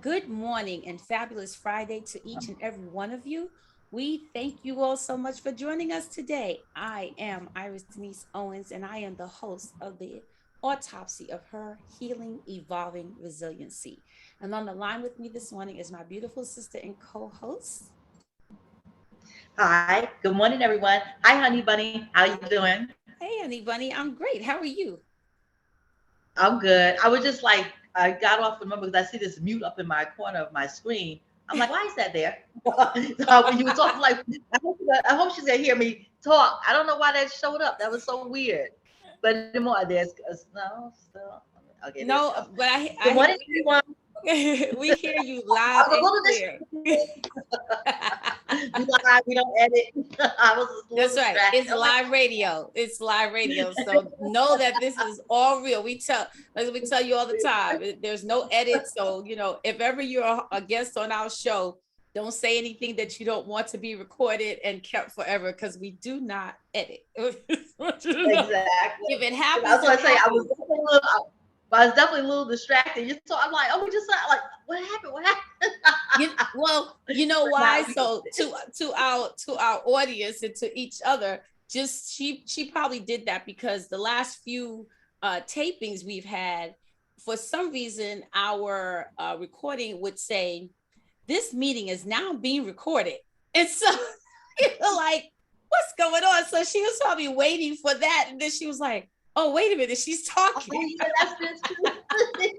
Good morning and fabulous Friday to each and every one of you. We thank you all so much for joining us today. I am Iris Denise Owens, and I am the host of the autopsy of her healing, evolving resiliency. And on the line with me this morning is my beautiful sister and co-host. Hi, good morning, everyone. Hi, honey bunny. How you doing? Hey, honey bunny, I'm great. How are you? I'm good. I was just like, I got off the number because I see this mute up in my corner of my screen. I'm like, why is that there? So when you were talking, like, I hope she's gonna hear me talk. I don't know why that showed up. That was so weird. But anymore, there's no, still okay. There's No, no. but Good morning, everyone. we hear you I loud was a and little clear. we live, we don't edit. I was just a little That's right. distracted. It's I'm like, live radio. It's live radio. So know that this is all real. Like we tell you all the time, there's no edit. So, if ever you're a guest on our show, don't say anything that you don't want to be recorded and kept forever because we do not edit. exactly. If it I was happens, gonna it say happens. I was definitely a little distracted. You so I'm like, oh, we just like, what happened? What happened? Well, you know But now why? we So to our audience and to each other, just she probably did that because the last few tapings we've had, for some reason, our recording would say this meeting is now being recorded, and so you're like, what's going on? So she was probably waiting for that, and then she was like, oh, wait a minute, she's talking. oh yeah, that's this too.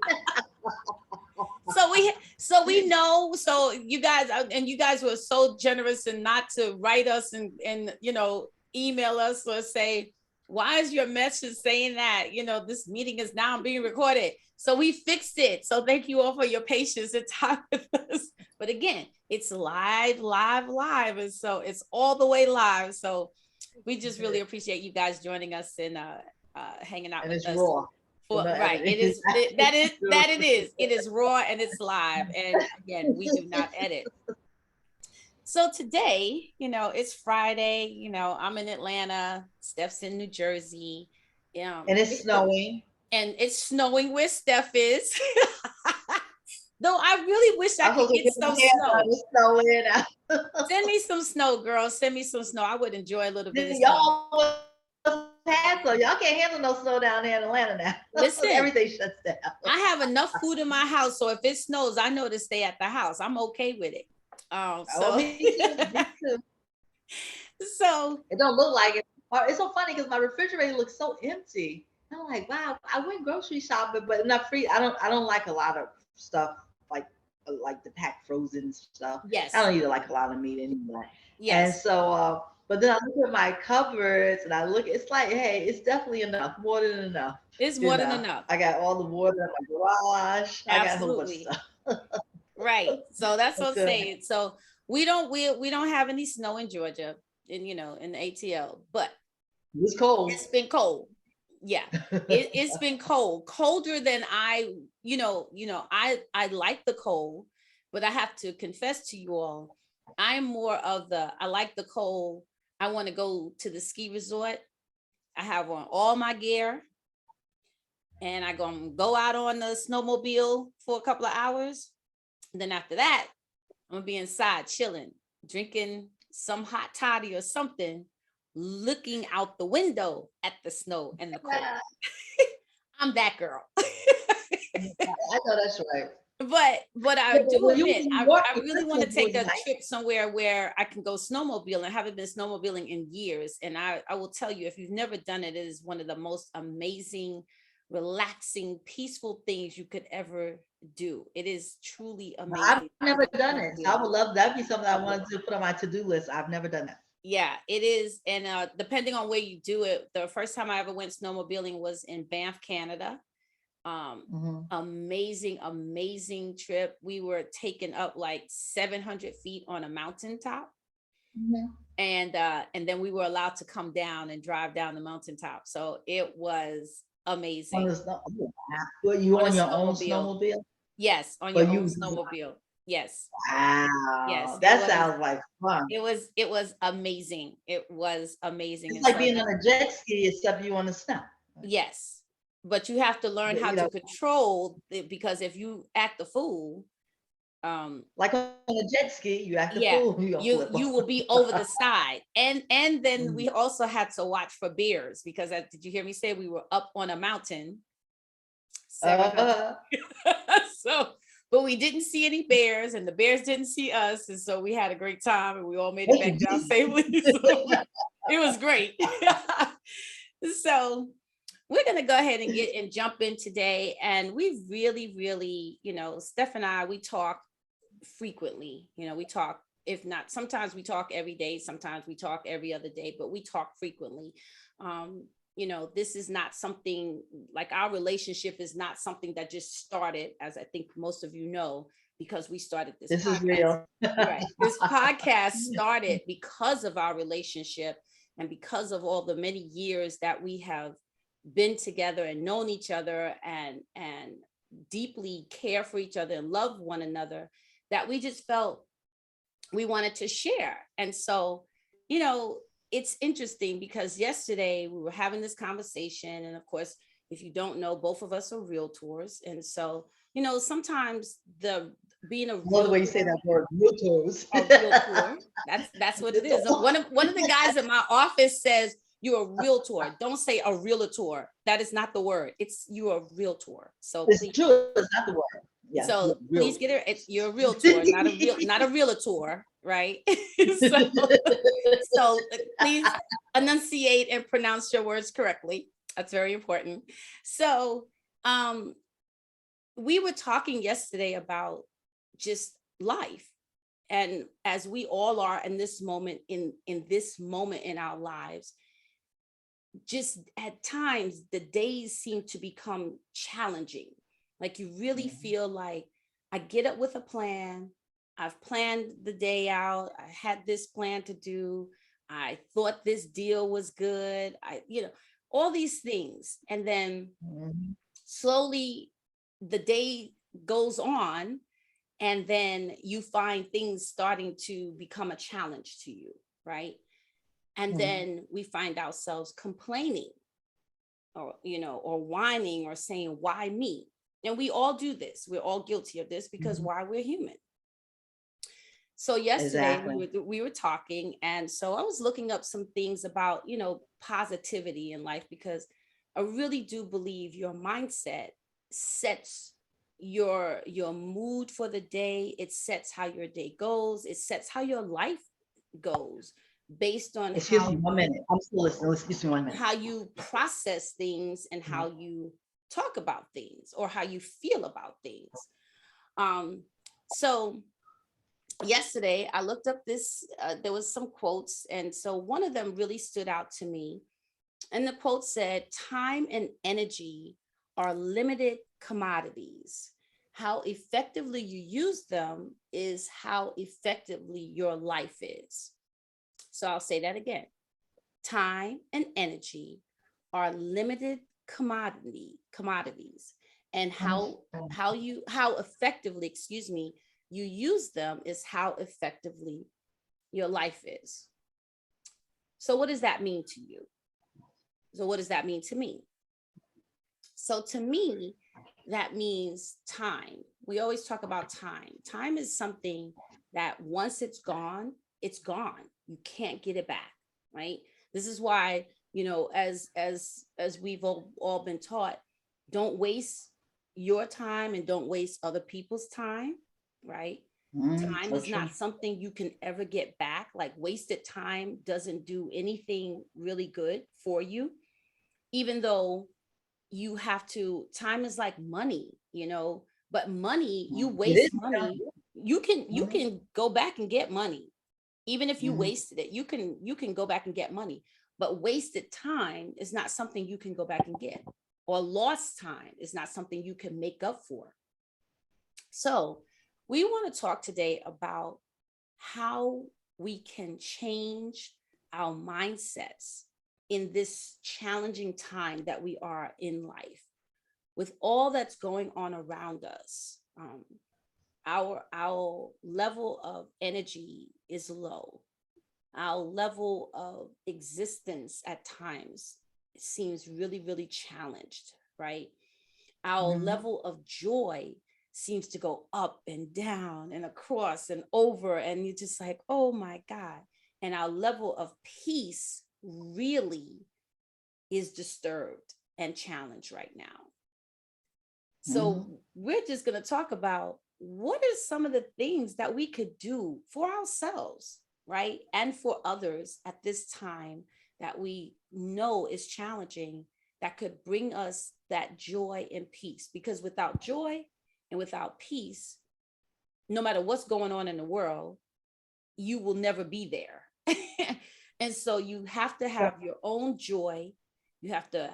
So we know, so you guys were so generous and not to write us and email us or say, why is your message saying that this meeting is now being recorded? So we fixed it. So thank you all for your patience and time with us. But again, it's live, and so it's all the way live. So we just really appreciate you guys joining us and hanging out And with it's us. raw. So no Right, editing. it is it is raw and it's live, and again, we do not edit. So today, it's Friday. I'm in Atlanta, Steph's in New Jersey. And it's snowing. And it's snowing where Steph is. Though I really wish I I'm could supposed to get get my some hair done. snow. It's snowing. Send me some snow, girl. Send me some snow. I would enjoy a little bit of snow. Y'all had some. Y'all can't handle no snow down there in Atlanta now. Listen, Everything shuts down. I have enough food in my house, so if it snows, I know to stay at the house. I'm okay with it. Oh, So me too. Me too. so It don't look like it. It's so funny because my refrigerator looks so empty. I'm like, wow, I went grocery shopping, but not free. I don't like a lot of stuff like the packed frozen stuff. I yes, don't eat like a lot of meat anymore. And yes, so, but then I look at my cupboards and I look. It's like, hey, it's definitely enough, more than enough. it's You more than know, enough. I got all the water in my garage. I got a whole bunch of Absolutely. stuff. Right. So that's what It's I'm good. saying. So we don't have any snow in Georgia in the ATL, but It's cold. it's been cold. Yeah. It's been cold. Colder than I like the cold, but I have to confess to you all, I'm more of I like the cold. I want to go to the ski resort. I have on all my gear and I go out on the snowmobile for a couple of hours. And then after that, I'm gonna be inside chilling, drinking some hot toddy or something, looking out the window at the snow and the cold. I'm that girl. I know that's right. But I Yeah, but do when you was admit in New York, I the really want to Christmas take was a nice. trip somewhere where I can go snowmobiling. I haven't been snowmobiling in years, and I will tell you, if you've never done it, it is one of the most amazing, relaxing, peaceful things you could ever do. It is truly I've amazing never to do done it. So I would snowmobiling. love that'd be something I wanted to put on my to-do list. I've never done that. Yeah, it is. And depending on where you do it, the first time I ever went snowmobiling was in Banff, Canada. Hmm. Amazing trip. We were taken up like 700 feet on a mountaintop, Hmm. and then we were allowed to come down and drive down the mountaintop. So it was On amazing the snow. Oh, wow. Were you on a on your own snowmobile. snowmobile? Yes, on Or your own you? snowmobile. Yes, yes, Wow, it that was. sounds like fun. It was amazing. It was amazing. It's And like so being on a jet ski, except you on the snow. yes, but you have to learn But, how you to know, control it, because if you act the fool, Like on a jet ski, you act a Yeah, fool, you gonna flip you off. will be over the side. And then Mm. we also had to watch for bears because did you hear me say we were up on a mountain 700? Uh, So, but we didn't see any bears and the bears didn't see us, and so we had a great time and we all made it thank you, back down Jesus. safely. So it was great. So we're going to go ahead and jump in today. And we really, Steph and I, we talk frequently. We talk, if not, sometimes we talk every day, sometimes we talk every other day, but we talk frequently. This is not something like, our relationship is not something that just started, as I think most of you know, because we started this This is podcast. real. Right. This podcast started because of our relationship and because of all the many years that we have been together and known each other and deeply care for each other and love one another, that we just felt we wanted to share. And so, it's interesting because yesterday we were having this conversation. And of course, if you don't know, both of us are realtors. And so, sometimes being a I love the way you say that word, realtors. realtor, that's what it is. One of the guys in my office says, "You're a realtor. Don't say a realtor. That is not the word. It's you're a realtor." So It's please, true. It's not the word. Yeah, so real. please get it. You're a realtor, not a realtor, right? so, so please enunciate and pronounce your words correctly. That's very important. So, we were talking yesterday about just life, and as we all are in this moment, in this moment in our lives, just at times the days seem to become challenging. Like you really feel like, I get up with a plan. I've planned the day out. I had this plan to do. I thought this deal was good. All these things. And then Mhm. slowly the day goes on, and then you find things starting to become a challenge to you, right? And then we find ourselves complaining, or whining, or saying, why me? And we all do this. We're all guilty of this because Mhm. why? We're human. So yesterday Exactly. we were talking, and so I was looking up some things about, positivity in life, because I really do believe your mindset sets your mood for the day. It sets how your day goes. It sets how your life goes, based on Excuse me 1 minute. I'm still listening. Excuse me 1 minute. how you process things and how you talk about things, or how you feel about things. So yesterday I looked up this, there was some quotes, and so one of them really stood out to me. And the quote said, time and energy are limited commodities. How effectively you use them is how effectively your life is. So I'll say that again. Time and energy are limited commodities, and how effectively, you use them is how effectively your life is. So what does that mean to you? So what does that mean to me? So to me, that means time. We always talk about time. Time is something that once it's gone, it's gone. You can't get it back, right? This is why, as we've all been taught, don't waste your time and don't waste other people's time, right? Time So is true. not something you can ever get back. Like, wasted time doesn't do anything really good for you, even though you have to, time is like money, but money, you It is. waste money, you Mhm. can go back and get money. Even if you Mhm. wasted it, you can go back and get money. But wasted time is not something you can go back and get, or lost time is not something you can make up for. So we want to talk today about how we can change our mindsets in this challenging time that we are in life, with all that's going on around us. Our level of energy is low. Our level of existence at times seems really, really challenged, right? Our Mhm. level of joy seems to go up and down and across and over. And you're just like, oh my God. And our level of peace really is disturbed and challenged right now. So we're just going to talk about what are some of the things that we could do for ourselves, right? And for others at this time that we know is challenging, that could bring us that joy and peace. Because without joy and without peace, no matter what's going on in the world, you will never be there. And so you have to have your own joy. You have to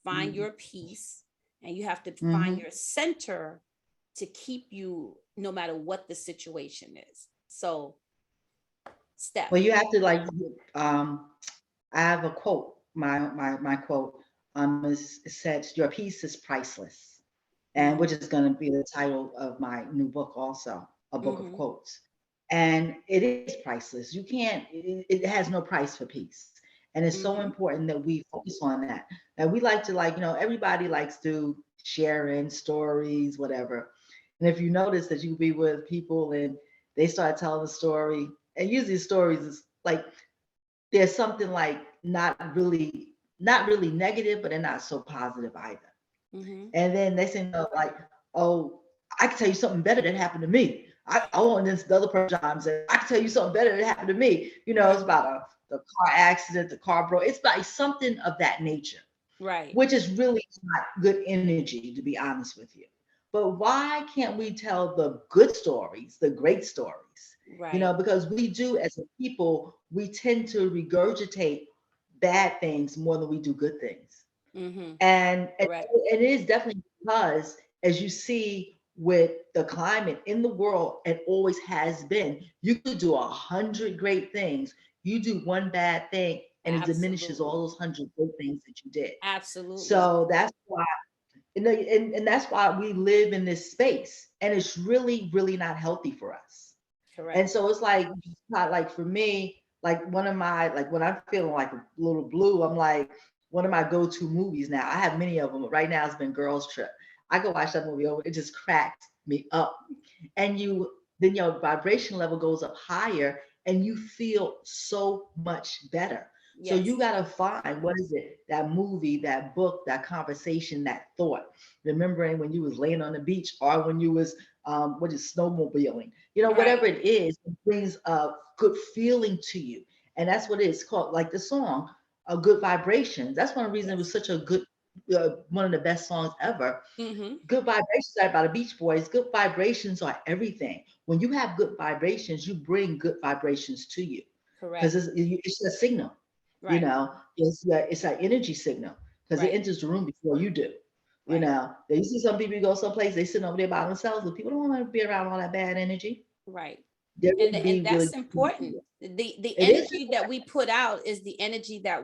find your peace, and you have to find your center to keep you no matter what the situation is. So, Steph. Well, you have to like, I have a quote. My quote it says, "Your peace is priceless," and which is going to be the title of my new book, also a book of quotes. And it is priceless. You can't. It has no price for peace, and it's so important that we focus on that. That we like to everybody likes to sharing stories, whatever. And if you notice that you be with people and they start telling a story, and usually stories is like there's something like not really negative, but they're not so positive either. And then they say, no, like, oh, I can tell you something better that happened to me. I want this the other person said, I can tell you something better that happened to me. It's about the car accident, the car broke. It's like something of that nature. Right. Which is really not good energy, to be honest with you. But why can't we tell the good stories, the great stories? Right. Because we do as a people, we tend to regurgitate bad things more than we do good things. And it is definitely because, as you see with the climate in the world, it always has been, you could do 100 great things. You do one bad thing, and it diminishes all those 100 good things that you did. Absolutely. So that's why, and that's why we live in this space, and it's really, really not healthy for us. Correct. And so it's like, not like for me, like one of my, like when I'm feeling like a little blue, I'm like, one of my go-to movies now. I have many of them, but right now it's been Girls Trip. I go watch that movie over, it just cracks me up. And then your vibration level goes up higher and you feel so much better. So you got to find, what is it, that movie, that book, that conversation, that thought, remembering when you was laying on the beach or when you was what is snowmobiling, whatever it is, it brings a good feeling to you. And that's what it's called, like the song, a good vibrations. That's one reason it was such a good, one of the best songs ever. Good vibrations are by the Beach Boys. Good vibrations are everything. When you have good vibrations, you bring good vibrations to you. Correct. Because it's a signal. Right. It's an energy signal, because it enters the room before you do. You see some people go someplace, they sitting over there by themselves, but people don't want to be around all that bad energy. Right. And that's important. The energy that we put out is the energy that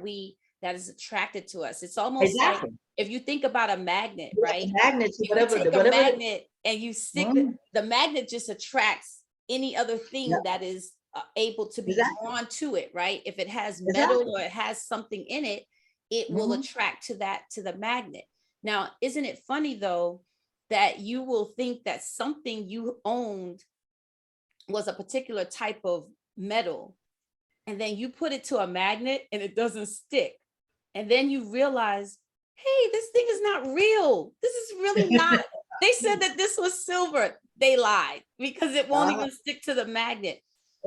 is attracted to us. It's almost like if you think about a magnet, right? Magnets, If whatever. you take a magnet and you stick the magnet just attracts any other thing that is able to be drawn to it, right? If it has metal or it has something in it, it will attract to the magnet. Now, isn't it funny though that you will think that something you owned was a particular type of metal, and then you put it to a magnet and it doesn't stick, and then you realize, hey, this thing is not real. This is really not. They said that this was silver. They lied, because it won't even stick to the magnet.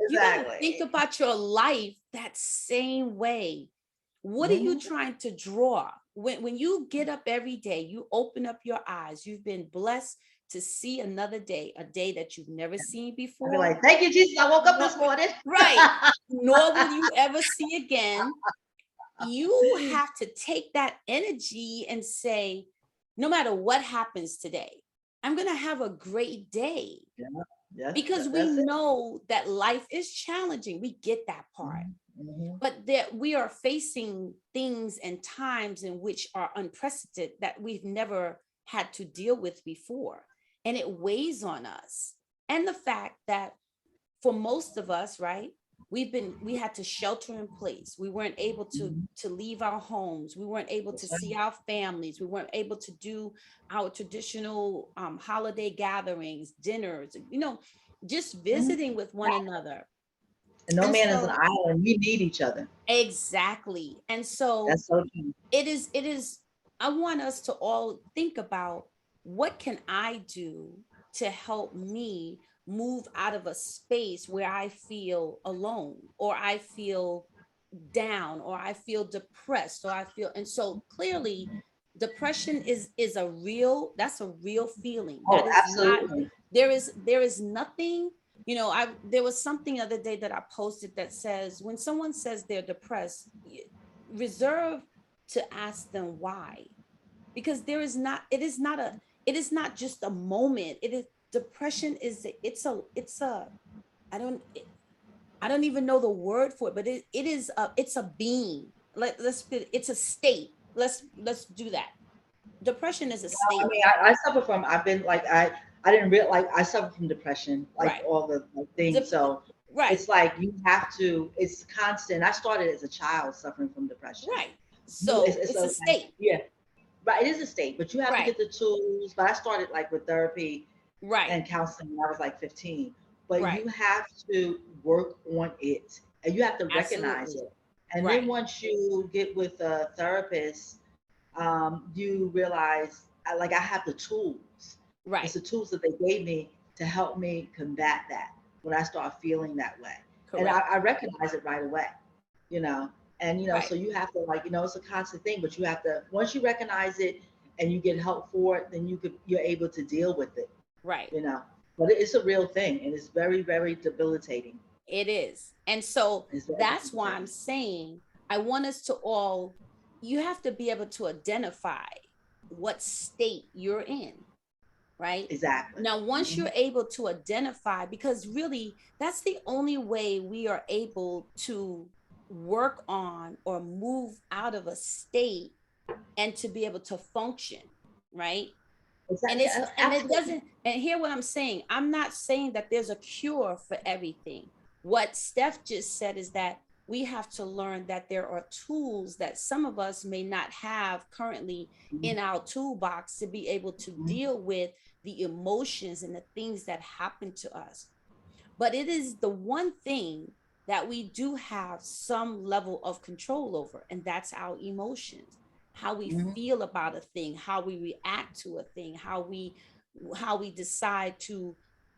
You got to think about your life that same way. What are you trying to draw? When you get up every day, you open up your eyes, you've been blessed to see another day, a day that you've never seen before. I'll be like, thank you, Jesus. I woke up this morning. Right. Nor will you ever see again. You have to take that energy and say, no matter what happens today, I'm going to have a great day. Because we know that life is challenging. We get that part. But that we are facing things and times in which are unprecedented, that we've never had to deal with before. And it weighs on us. And the fact that for most of us, right, we had to shelter in place. We weren't able to leave our homes. We weren't able to That's right. see our families. We weren't able to do our traditional holiday gatherings, dinners, just Mhm. visiting with one another. And no And man is an so island. We need each other. exactly. And so That's so true. it is I want us to all think about, what can I do to help me move out of a space where I feel alone, or I feel down, or I feel depressed, or I feel. And so clearly depression is a real, that's a real feeling. Oh, That is not, absolutely. there is nothing. I there was something the other day that I posted that says, when someone says they're depressed, reserve to ask them why. Because there is not, it is not just a moment. It is, depression is, it's a I don't I don't even know the word for it, but it is a, it's a being. It's a state. Let's do that. Depression is a I state. mean, I suffer from. I've been like I didn't real like I suffer from depression, like Right. all the like, things. Dep- So right. it's like you have to. It's constant. I started as a child suffering from depression. Right. So It's it's a a like, state. yeah, right. It is a state, but you have to Right. get the tools. But I started like with therapy Right. and counseling when I was like 15. But Right. you have to work on it, and you have to recognize Absolutely. it. And then Right. once you get with a therapist, you realize like I have the tools. It's Right. the tools that they gave me to help me combat that when I start feeling that way. And Correct. I recognize it right away, you know. And Right. so you have to like, it's a constant thing, but you have to once you recognize it and you get help for it, then you're able to deal with it, Right. you know. But it's a real thing and it's very, very debilitating. It is. And so It's very that's why I'm debilitating. saying, I want us to all, you have to be able to identify what state you're in, right? Exactly. Now, once Hmm. you're able to identify, because really that's the only way we are able to work on or move out of a state and to be able to function, right? And Exactly. it's, Yeah, and it absolutely. doesn't, and hear what I'm saying, I'm not saying that there's a cure for everything. What Steph just said is that we have to learn that there are tools that some of us may not have currently Mhm. in our toolbox to be able to Mhm. deal with the emotions and the things that happen to us. But it is the one thing that we do have some level of control over, and that's our emotions, how we Mhm. feel about a thing, how we react to a thing, how we decide to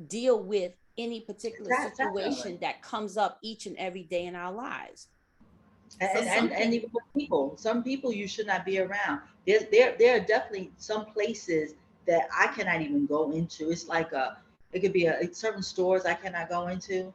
deal with any particular Definitely. situation that comes up each and every day in our lives. So And something, even with people, some people you should not be around. There are definitely some places that I cannot even go into. It's like it could be certain stores I cannot go into.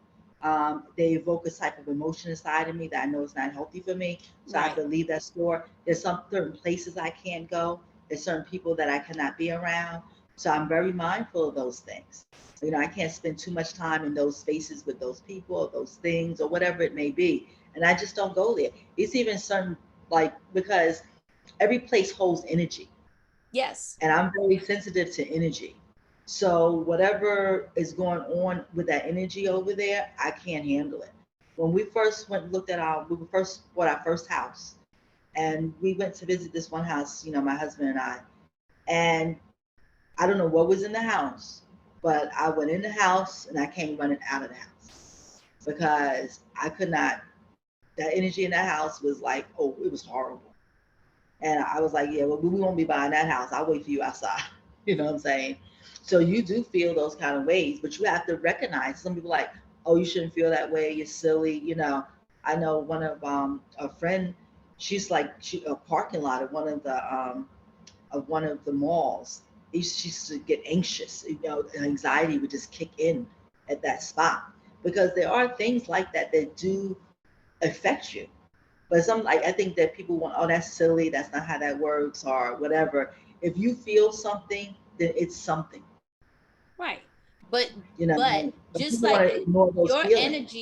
They evoke a type of emotion inside of me that I know is not healthy for me, so I have right, to leave that store. There's some certain places I can't go. There's certain people that I cannot be around. So I'm very mindful of those things. I can't spend too much time in those spaces with those people or those things or whatever it may be, and I just don't go there. It's even certain like because every place holds energy, yes, and I'm very sensitive to energy. So whatever is going on with that energy over there, I can't handle it. When we first went and looked at we first bought our first house, and we went to visit this one house, my husband and I, and I don't know what was in the house, but I went in the house and I came running out of the house because I could not. That energy in that house was like, oh, it was horrible. And I was like, yeah, well, we won't be buying that house. I'll wait for you outside. You know what I'm saying? So you do feel those kind of ways, but you have to recognize some people like, oh, you shouldn't feel that way. You're silly. I know one of a friend, she's like a parking lot of one of the malls. She used to get anxious. Anxiety would just kick in at that spot because there are things like that that do affect you. But some like I think that people want, oh, that's silly, that's not how that works, or whatever. If you feel something, then it's something. right. But You know, but just people want like to ignore those feelings.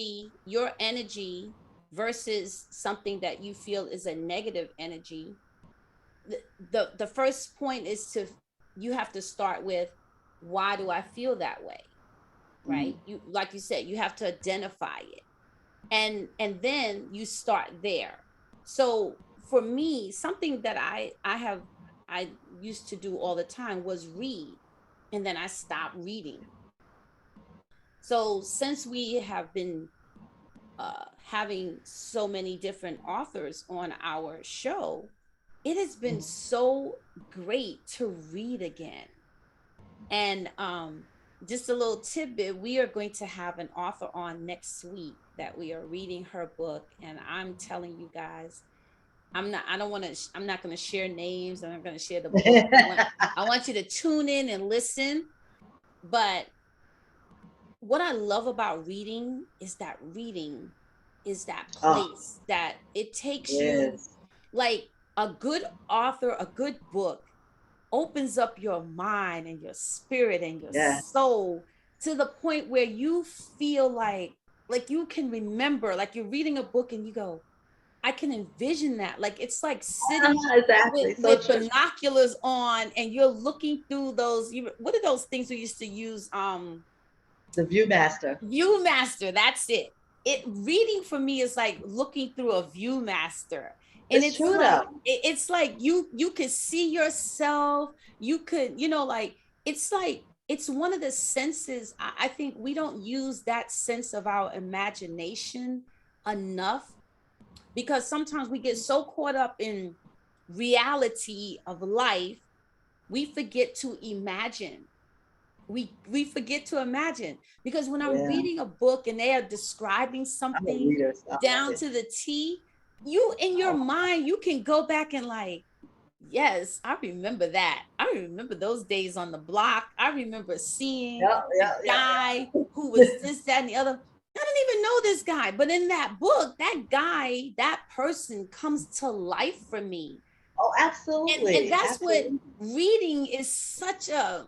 your energy versus something that you feel is a negative energy, the first point is to, you have to start with, why do I feel that way? Mm-hmm. Right? You, like you said, you have to identify it. and then you start there. So for me, something that I used to do all the time was read, and then I stopped reading. So since we have been having so many different authors on our show, it has been so great to read again. And just a little tidbit, we are going to have an author on next week that we are reading her book. And I'm telling you guys, I'm not going to share names. I'm not going to share the book. I want you to tune in and listen. But what I love about reading is that Oh, place that it takes you, yes. like a good author, a good book opens up your mind and your spirit and your Yes. soul to the point where you feel like you can remember, like you're reading a book and you go, I can envision that. Like it's like sitting Exactly. So with true. binoculars on and you're looking through those. What are those things we used to use? The Viewmaster. Viewmaster. That's it. It reading for me is like looking through a Viewmaster, and It's true though. it's like you could see yourself. You could, like it's one of the senses. I think we don't use that sense of our imagination enough, because sometimes we get so caught up in reality of life, we forget to imagine. We forget to imagine, because when I'm Yeah. reading a book and they are describing I'm a something reader, so I love down it. to the T, you in your Oh, mind you can go back and like, yes, I remember that. I remember those days on the block. I remember seeing yeah, the yeah, guy who yeah. was this, that, and the other. I didn't even know this guy, but in that book, that guy, that person comes to life for me. Oh, And absolutely. that's what Absolutely. reading is such a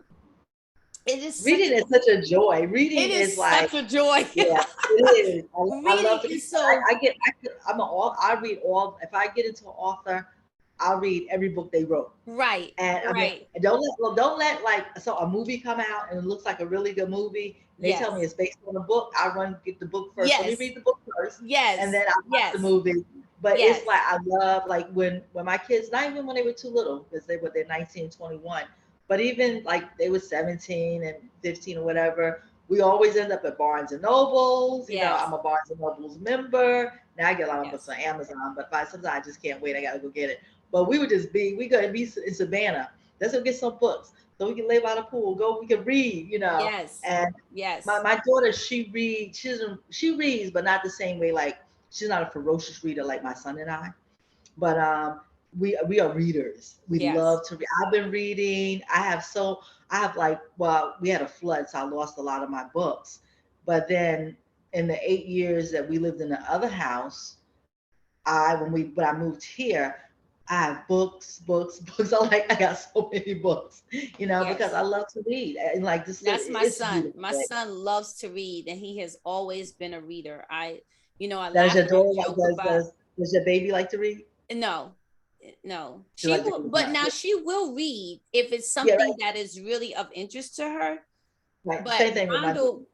it is such Reading a is such a joy. Reading it is is like, such a joy. yeah, it is. I love Reading to. is so I'm an all. I read all. If I get into an author, I'll read every book they wrote. right, And I mean, right. don't let like so a movie come out and it looks like a really good movie. And they tell me Yes, it's based on a book. I run get the book first. Let me yes, read the book first, and yes, then I watch the yes, movie. But it's yes, like I love like when my kids, not even when they were too little, because they're 19, 21, but even like they were 17 and 15 or whatever. We always end up at Barnes and Nobles. You know, yes, I'm a Barnes and Nobles member. Now I get a lot of books yes, on Amazon, but sometimes I just can't wait. I gotta go get it. But we gotta be in Savannah. Let's go get some books so we can lay by the pool. Go, we can read, you know. yes, And my, yes, my daughter, she reads. She reads, but not the same way. Like she's not a ferocious reader like my son and I. But we are readers. We yes. love to read. I've been reading. I have like, well, we had a flood, so I lost a lot of my books. But then in the 8 years that we lived in the other house, when I moved here, I have books, books, books. I got so many books, because Yes. I love to read and like this. That's my It's a son. beautiful My thing. son loves to read and he has always been a reader. I Does laugh your and I daughter like joke about. does your baby like to read? No, no, She she like to will, read but her. now she will read if it's Yeah, something right. that is really of interest to her. Right. But Same thing with my daughter.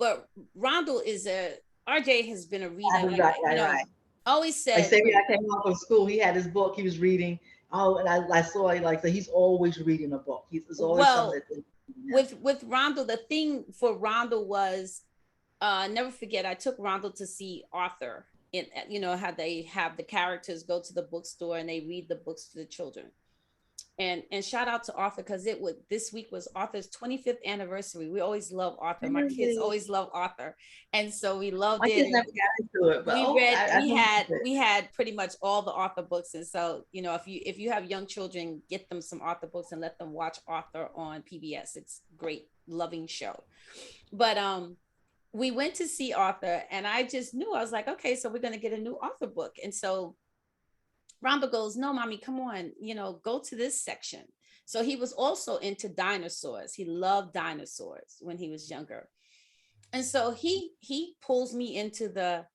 Rondell is a RJ has been a reader, Right, right, right. always Like said say when when I came home from school, he had his book, he was reading. Oh, and I saw he like so he's always reading a book. There's always something well that's interesting in him. with Rondell, the thing for Rondell was never forget, I took Rondell to see Arthur in, how they have the characters go to the bookstore and they read the books to the children. And shout out to Arthur, because this week was Arthur's 25th anniversary. We always love Arthur. My kids Really? always love Arthur. And so we loved My it. kids And never got into it, but we oh, read I know we had pretty much all the Arthur books. And so, if you have young children, get them some Arthur books and let them watch Arthur on PBS. It's great, loving show. But we went to see Arthur and I just knew, I was like, okay, so we're going to get a new Arthur book. And so Rhonda goes, no, mommy, come on, go to this section. So he was also into dinosaurs. He loved dinosaurs when he was younger. And so he pulls me into the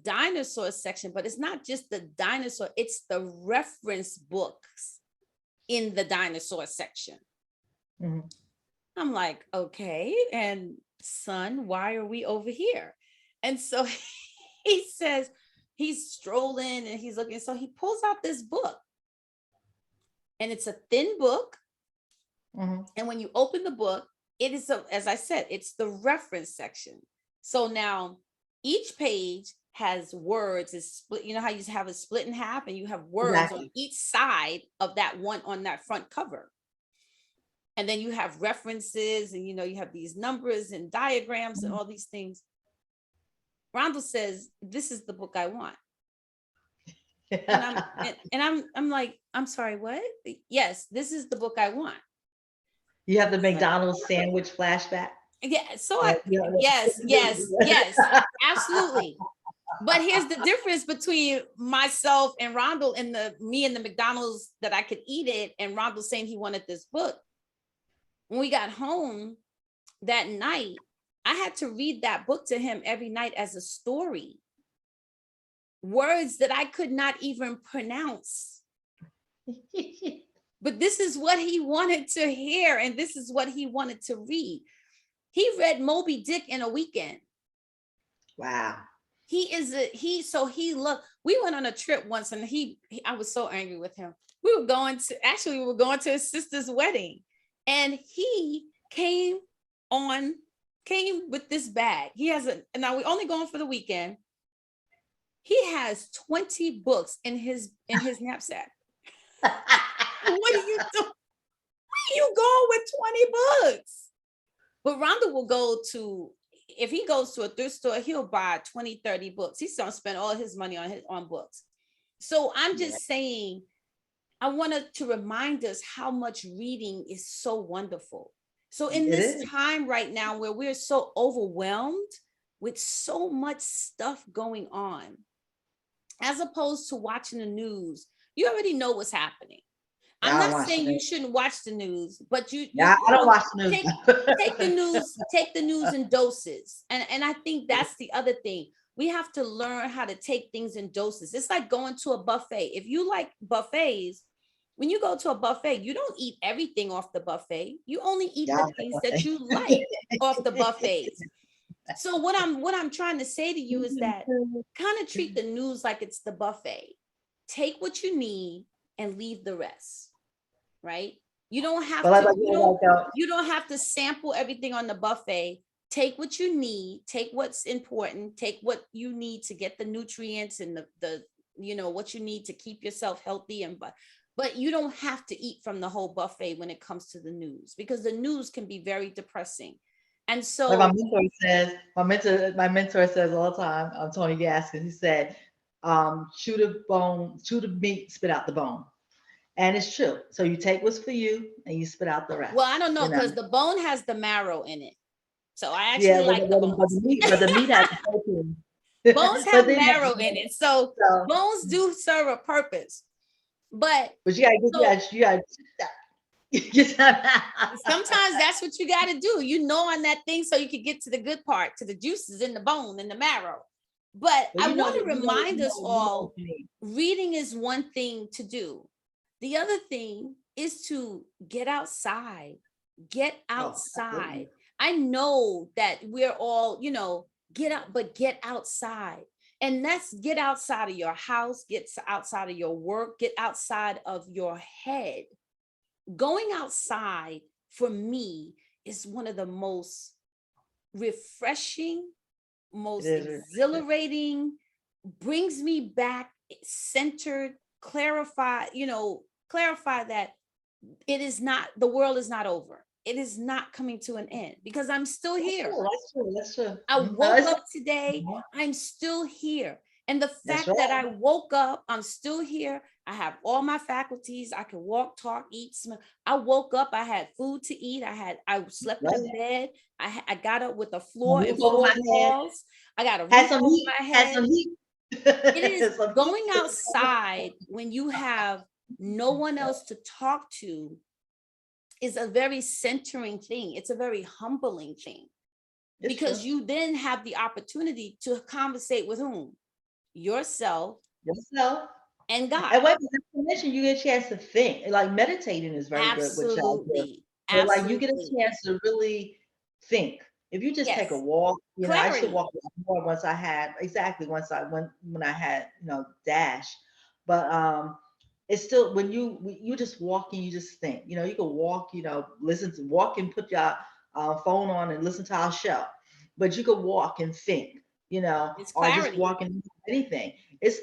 dinosaur section, but it's not just the dinosaur, it's the reference books in the dinosaur section. Mhm. I'm like, okay, and son, why are we over here? And so he says he's strolling and he's looking. So he pulls out this book, and it's a thin book. Mm-hmm. And when you open the book, it is, as I said, it's the reference section. So now each page has words. It's split. You know how you have it split in half, and you have words on each side of that one on that front cover. And then you have references, and you have these numbers and diagrams and all these things. Rhonda says, "This is the book I want." And I'm like, "I'm sorry, what?" "Yes, this is the book I want." You have the McDonald's sandwich flashback. Yeah. So yes, absolutely. But here's the difference between myself and Rondell and me and the McDonald's that I could eat it, and Rondell saying he wanted this book. When we got home that night, I had to read that book to him every night as a story. Words that I could not even pronounce. But this is what he wanted to hear, and this is what he wanted to read. He read Moby Dick in a weekend. Wow. He loved. We went on a trip once, and I was so angry with him. We were going to his sister's wedding, and he came with this bag. Now we're only going for the weekend. He has 20 books in his knapsack. What are you doing? Where you going with 20 books? But Rhonda will go to, if he goes to a thrift store, he'll buy 20, 30 books. He's going to spend all his money on books. So I'm just saying, I wanted to remind us how much reading is so wonderful. So in this time right now where we're so overwhelmed with so much stuff going on, as opposed to watching the news, you already know what's happening. I'm not saying you shouldn't watch the news, but I don't watch the news. Take the news in doses. And I think that's the other thing. We have to learn how to take things in doses. It's like going to a buffet. If you like buffets, when you go to a buffet, you don't eat everything off the buffet. You only eat the things that you like off the buffets. So what I'm trying to say to you is that kind of treat the news like it's the buffet. Take what you need and leave the rest. Right? You don't have you don't have to sample everything on the buffet. Take what you need, take what's important, take what you need to get the nutrients and the what you need to keep yourself healthy, but you don't have to eat from the whole buffet when it comes to the news, because the news can be very depressing. And so like my mentor says all the time, Tony Gaskins, he said, chew the meat, spit out the bone. And it's true. So you take what's for you and you spit out the rest. Well, I don't know, because the bone has the marrow in it. So I actually like the bones. But the meat has protein. Bones have marrow in it. So bones do serve a purpose. But you gotta sometimes that's what you gotta do. On that thing so you can get to the good part, to the juices in the bone and the marrow. But I want to remind us all, reading is one thing to do. The other thing is to get outside. Get outside. I know that we're all, get out, but get outside. And let's get outside of your house, get outside of your work, get outside of your head. Going outside for me is one of the most refreshing, most exhilarating, brings me back centered, clarify that the world is not over. It is not coming to an end, because I'm still here. That's true. I woke up today. I'm still here. And the fact that I woke up, I'm still here. I have all my faculties. I can walk, talk, eat, smell. I woke up. I had food to eat. I slept in a bed. I got up with a floor and floor walls. I got a roof over my head. It is going outside when you have no one else to talk to is a very centering thing. It's a very humbling thing, because you then have the opportunity to conversate with whom? Yourself and God. And when you get a chance to think, like meditating is very good. Absolutely. Like you get a chance to really think. If you just take a Yes. walk, I used to Clarity. walk a lot more once I had once I went when I had, dash. But it's still when you just walk and you just think, you can walk, walk and put your phone on and listen to our show, but you could walk and think, It's or just clarity. walk and do anything.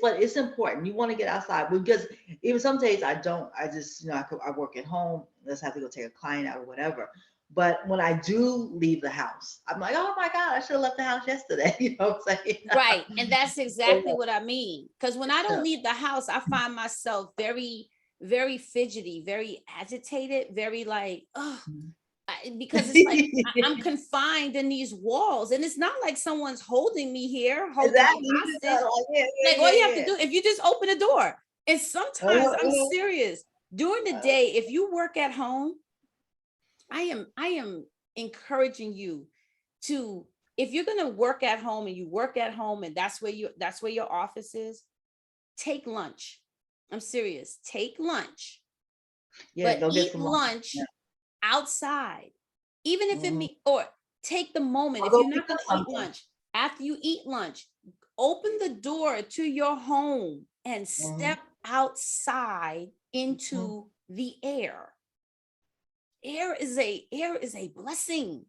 But it's important. You want to get outside because even some days I don't. I just, I work at home. Let's have to go take a client out or whatever. But when I do leave the house, I'm like, oh my God, I should have left the house yesterday. You know what I'm saying? Right. And that's exactly what I mean. Because when I don't Yeah. leave the house, I find myself very, very fidgety, very agitated, very like, oh, because it's like I'm confined in these walls. And it's not like someone's holding me here, holding me Exactly. You just hostage. gotta like, yeah, Like all yeah, you have to yeah, do, if you just open the door. And yeah. sometimes I'm serious. During the Uh, day, if you work at home, I am encouraging you to, if you're going to work at home and you work at home and that's where your office is, take lunch. I'm serious. Take lunch, yeah, but go get eat some lunch. Yeah. lunch outside. Even if it Mhm. me or take the moment. I'll If go you're pick not up going to eat something. lunch, after you eat lunch, open the door to your home and Mhm. step outside Mhm. into the air. Air is a blessing.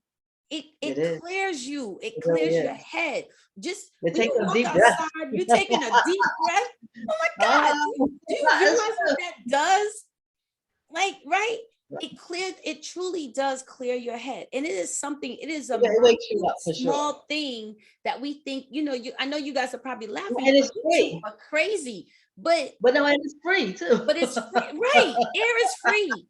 it It it is. clears you, it It really clears your is. head. Just But when take you some walk deep breaths. outside, you're taking a deep breath. Oh my God, do you It's realize what true. that does? Like, right? It truly does clear your head. And it is a It wakes you minute, up for sure. small thing that we think, I know you guys are probably laughing And because it's you two free. are crazy, but But no, and it's free too. it's free, right? Air is free.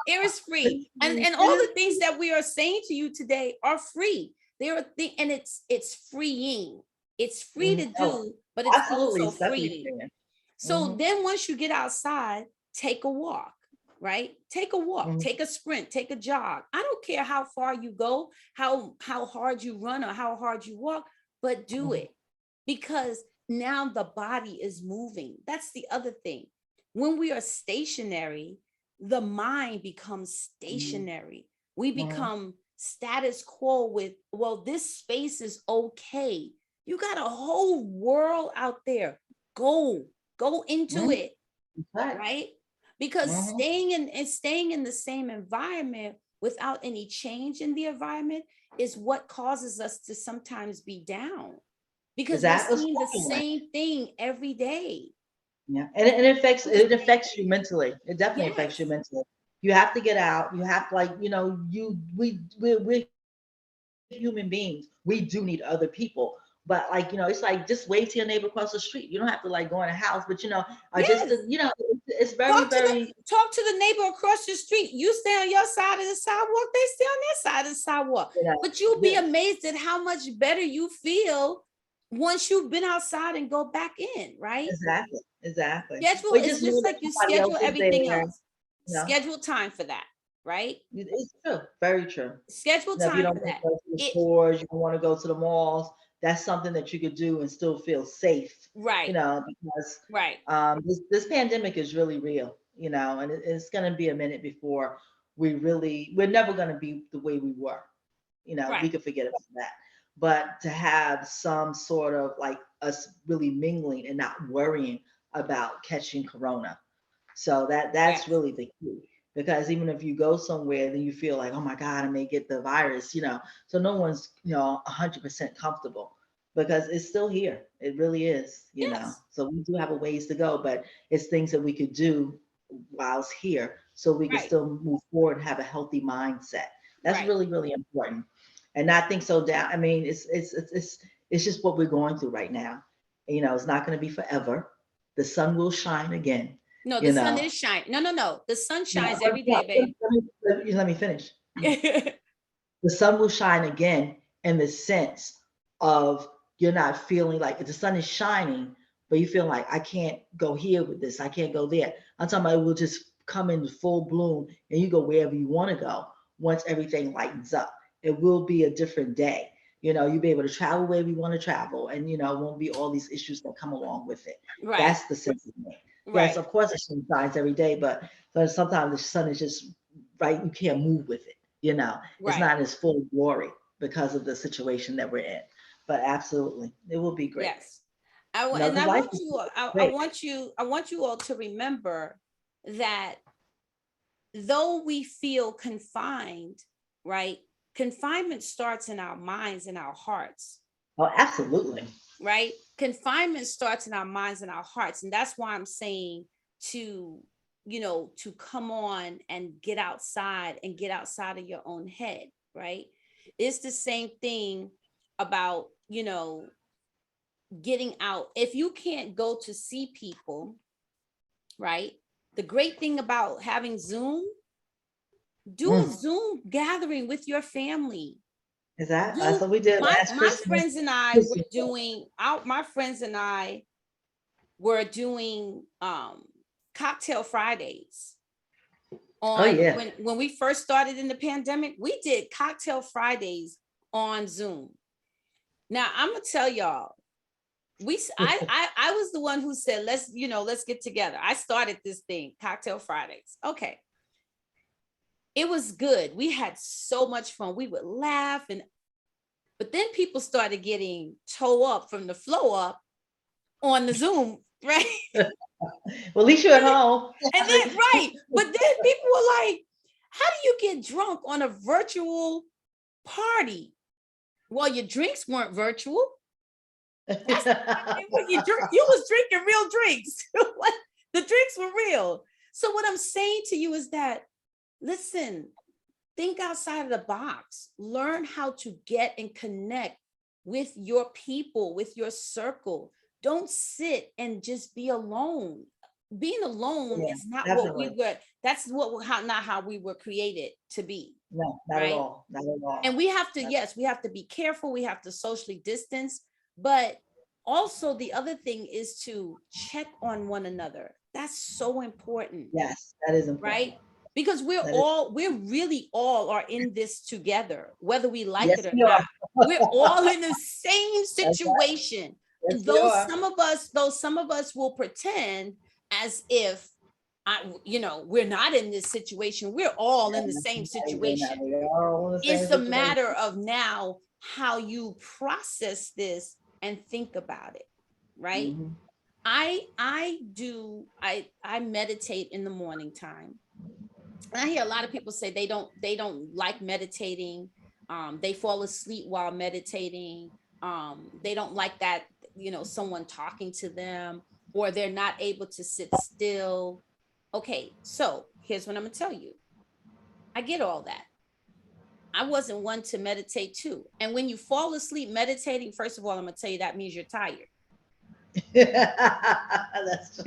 Air is free, and It all is the things that we are saying to you today are free. There are things, and it's freeing. It's free to Oh, do, but it's absolutely. also It's definitely freeing. free. So Hmm. then once you get outside, take a walk, right? Take a walk, Hmm. take a sprint, take a jog. I don't care how far you go, how hard you run or how hard you walk, but do Hmm. it, because now the body is moving. That's the other thing. When we are stationary, the mind becomes stationary. We Hmm. become status quo with, well, this space is okay. You got a whole world out there. Go into Hmm. it, Right. right? Because Hmm. staying in the same environment without any change in the environment is what causes us to sometimes be down, Is because we're that a seeing the spoken one? same thing every day. Yeah, and it affects you mentally. It definitely affects you Yes. mentally. You have to get out. You have to, like, we're human beings. We do need other people. But, like, it's like, just wave to your neighbor across the street. You don't have to, like, go in a house, but, just Yes. it's very, Talk to the very, talk to the neighbor across the street. You stay on your side of the sidewalk, they stay on their side of the sidewalk. you know, But you'll be the- amazed at how much better you feel once you've been outside and go back in, right? exactly, exactly. Schedule, We it's just know just that like you somebody else schedule is there. everything else. You know, Schedule time for that, right? it's true, very true. Schedule If you time don't for want to that. go to the It stores, you don't want to go to the malls, that's something that you could do and still feel safe, right, because right, this pandemic is really real, and it's going to be a minute before we're never going to be the way we were. We right. could forget about that. But to have some sort of, like, us really mingling and not worrying about catching corona, so that's Yes. really the key. Because even if you go somewhere, then you feel like, oh my God, I may get the virus, So no one's, 100% comfortable because it's still here. It really is. Yes. So we do have a ways to go, but it's things that we could do whilst here so we can Right. still move forward and have a healthy mindset. That's Right. really, really important. And not think so down. I mean, it's just what we're going through right now. It's not going to be forever. The sun will shine again, No, the you sun know. is shining. No, no, no. The sun No, shines but every day, babe. let me finish. The sun will shine again in the sense of you're not feeling like the sun is shining, but you feel like I can't go here with this, I can't go there. I'm talking about it will just come in full bloom and you go wherever you want to go once everything lightens up. It will be a different day. You'll be able to travel wherever you want to travel, and it won't be all these issues that come along with it. Right. That's the sense of it. Yes, Right. of course, the sun shines every day, but sometimes the sun is just right. You can't move with it. It's Right. not in its full glory. because of the situation that we're in. But absolutely, it will be great. Yes. I You know, and because I life want is you great. I want you all to remember that though we feel confined, right? Confinement starts in our minds and our hearts, Oh, absolutely. right? Confinement starts in our minds and our hearts. And that's why I'm saying to, to come on and get outside and get outside of your own head, right? It's the same thing about, getting out. If you can't go to see people, right? The great thing about having Zoom, do a Mm. Zoom gathering with your family. That's Do what we did last my Christmas. friends and I were doing out my friends and I were doing cocktail Fridays Oh on yeah. when we first started in the pandemic. We did cocktail Fridays on Zoom. Now I'm gonna tell y'all, I was the one who said let's get together. I started this thing, cocktail Fridays. Okay, it was good. We had so much fun. We would laugh, but then people started getting toe up from the flow up on the Zoom, right? Well, at least you're at home. And then right, but then people were like, "How do you get drunk on a virtual party?" Well, your drinks weren't virtual. That's you was drinking real drinks. The drinks were real. So what I'm saying to you is that, listen, think outside of the box. Learn how to get and connect with your people, with your circle. Don't sit and just be alone. Being alone Yeah, is not what we definitely. were. That's not how we were created to be, No, not at right? all. Not at all. And we have to, Not- yes, we have to be careful. We have to socially distance, but also the other thing is to check on one another. That's so important, yes, that is important. right? Because That is. we're really all are in this together, whether we like it Yes, or we not. are. We're all in the same That's right. situation. Yes, And we are. though some of us will pretend as if we're not in this situation. We're all in the same situation. We're all in the same It's a situation. matter of now how you process this and think about it, right? Mhm. I meditate in the morning time. And I hear a lot of people say they don't like meditating. They fall asleep while meditating. They don't like that, someone talking to them, or they're not able to sit still. Okay, so here's what I'm gonna tell you. I get all that. I wasn't one to meditate too. And when you fall asleep meditating, first of all, I'm gonna tell you that means you're tired. That's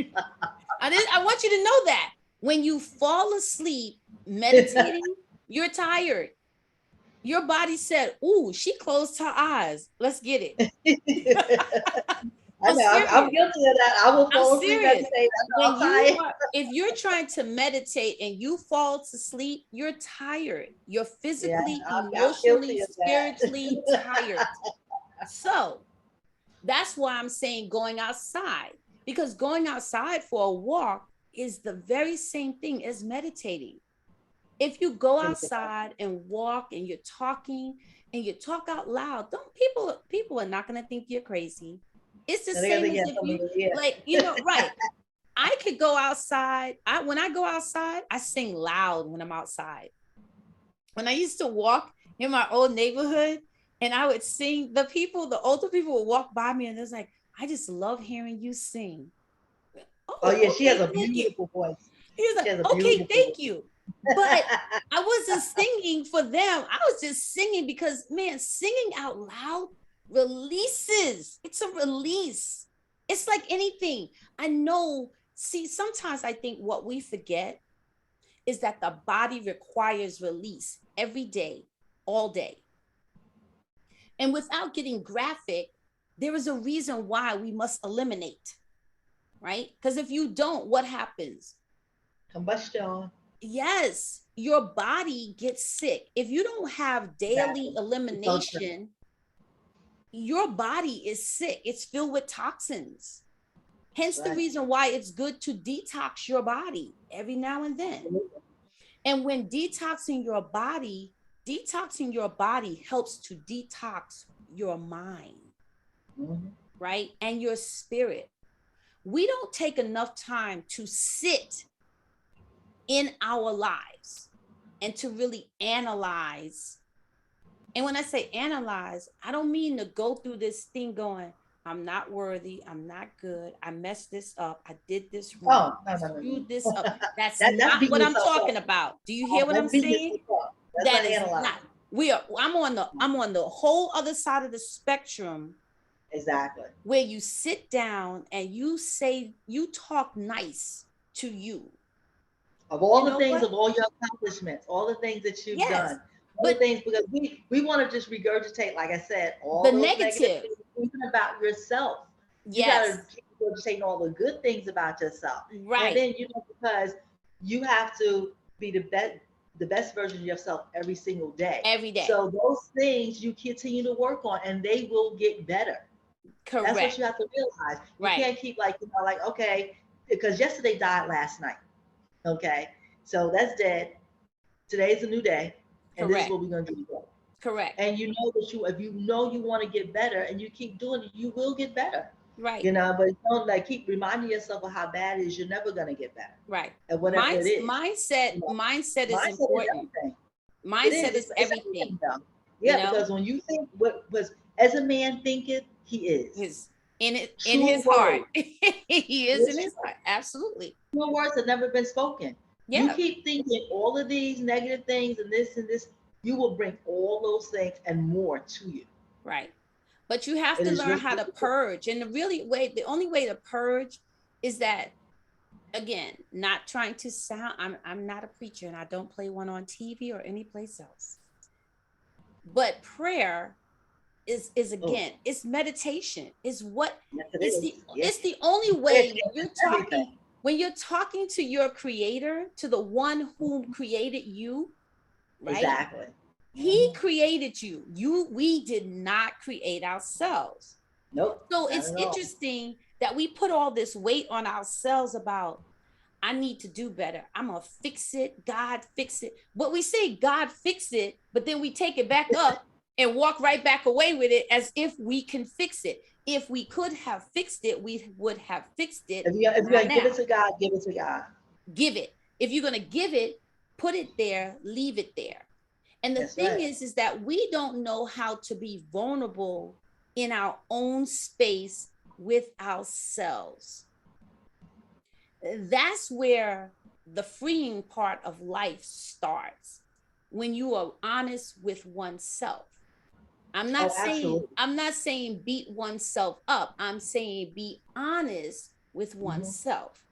I want you to know that when you fall asleep meditating, you're tired. Your body said, "Ooh, she closed her eyes. Let's get it." I I'm know. I'm serious. guilty of that. I will I'm fall asleep every serious. day. I know I'm tired. If you're trying to meditate and you fall to sleep, you're tired. You're Yeah, physically, I'm emotionally, guilty of that. spiritually tired. So that's why I'm saying going outside, because going outside for a walk is the very same thing as meditating. If you go outside and walk and you're talking and you talk out loud, don't people are not going to think you're crazy. It's the And they gotta same think, as yeah, if you somebody, yeah. like, right. I could go outside. When I go outside, I sing loud when I'm outside. When I used to walk in my old neighborhood and I would sing, the older people would walk by me and it's like, I just love hearing you sing. Oh Oh, yeah, she has okay, a thank you. beautiful voice. He was She like, has a okay, beautiful thank voice. you. But I wasn't singing for them. I was just singing because, man, singing out loud releases. It's a release. It's like anything. I know. See, sometimes I think what we forget is that the body requires release every day, all day. And without getting graphic, there is a reason why we must eliminate, right? Because if you don't, what happens? Combustion. Yes, your body gets sick. If you don't have daily Exactly. It's so true. elimination, your body is sick. It's filled with toxins. That's Hence the right. reason why it's good to detox your body every now and then. Absolutely. And when detoxing your body, detoxing your body helps to detox your mind, right? And your spirit. We don't take enough time to sit in our lives and to really analyze. And when I say analyze, I don't mean to go through this thing going, I'm not worthy, I'm not good, I messed this up, I did this wrong, I screwed this up. That's that's not beating what I'm yourself talking up. about. Do you hear what I'm That's beating saying? yourself up. That's That not is analyzing. not. I'm on the whole other side of the spectrum. Exactly. Where you sit down and you talk nice to you. Of all You the know things, what? of all your accomplishments, all the things that you've Yes, done, all the but things, because we want to just regurgitate, like I said, all the those negative negative, things, even about yourself. You got yes, to keep regurgitating all the good things about yourself. And right, then, because you have to be the best version of yourself every single day. every day. So those things you continue to work on and they will get better. Correct. That's what you have to realize. You Right. can't keep like, okay, because yesterday died last night. Okay, so that's dead. Today's a new day, and this is Correct. what we're gonna do today. Correct. And you know that if you know you want to get better, and you keep doing it, you will get better. Right. But don't keep reminding yourself of how bad it is. You're never gonna get better. Right. And whatever it is, mindset is important. Mindset is everything. Yeah, because when you think what was as a man thinketh, he is. In his heart. He is in his heart. Absolutely. True words have never been spoken. Yeah. You keep thinking all of these negative things and this, you will bring all those things and more to you. Right. But you have to learn how to purge. And the only way to purge is that, again, not trying to sound, I'm not a preacher and I don't play one on TV or any place else. But prayer is again, it's meditation. It's the only way when you're talking to your creator, to the one who created you, right? Exactly. He created you. We did not create ourselves. Nope. So it's interesting that we put all this weight on ourselves about, I need to do better. I'm going to fix it. God fix it. But we say God fix it, but then we take it back up and walk right back away with it as if we can fix it. If we could have fixed it, we would have fixed it. If you're going to give it to God, give it to God. Give it. If you're going to give it, put it there, leave it there. And the thing is that we don't know how to be vulnerable in our own space with ourselves. That's where the freeing part of life starts, when you are honest with oneself. I'm not saying beat oneself up. I'm saying be honest with oneself.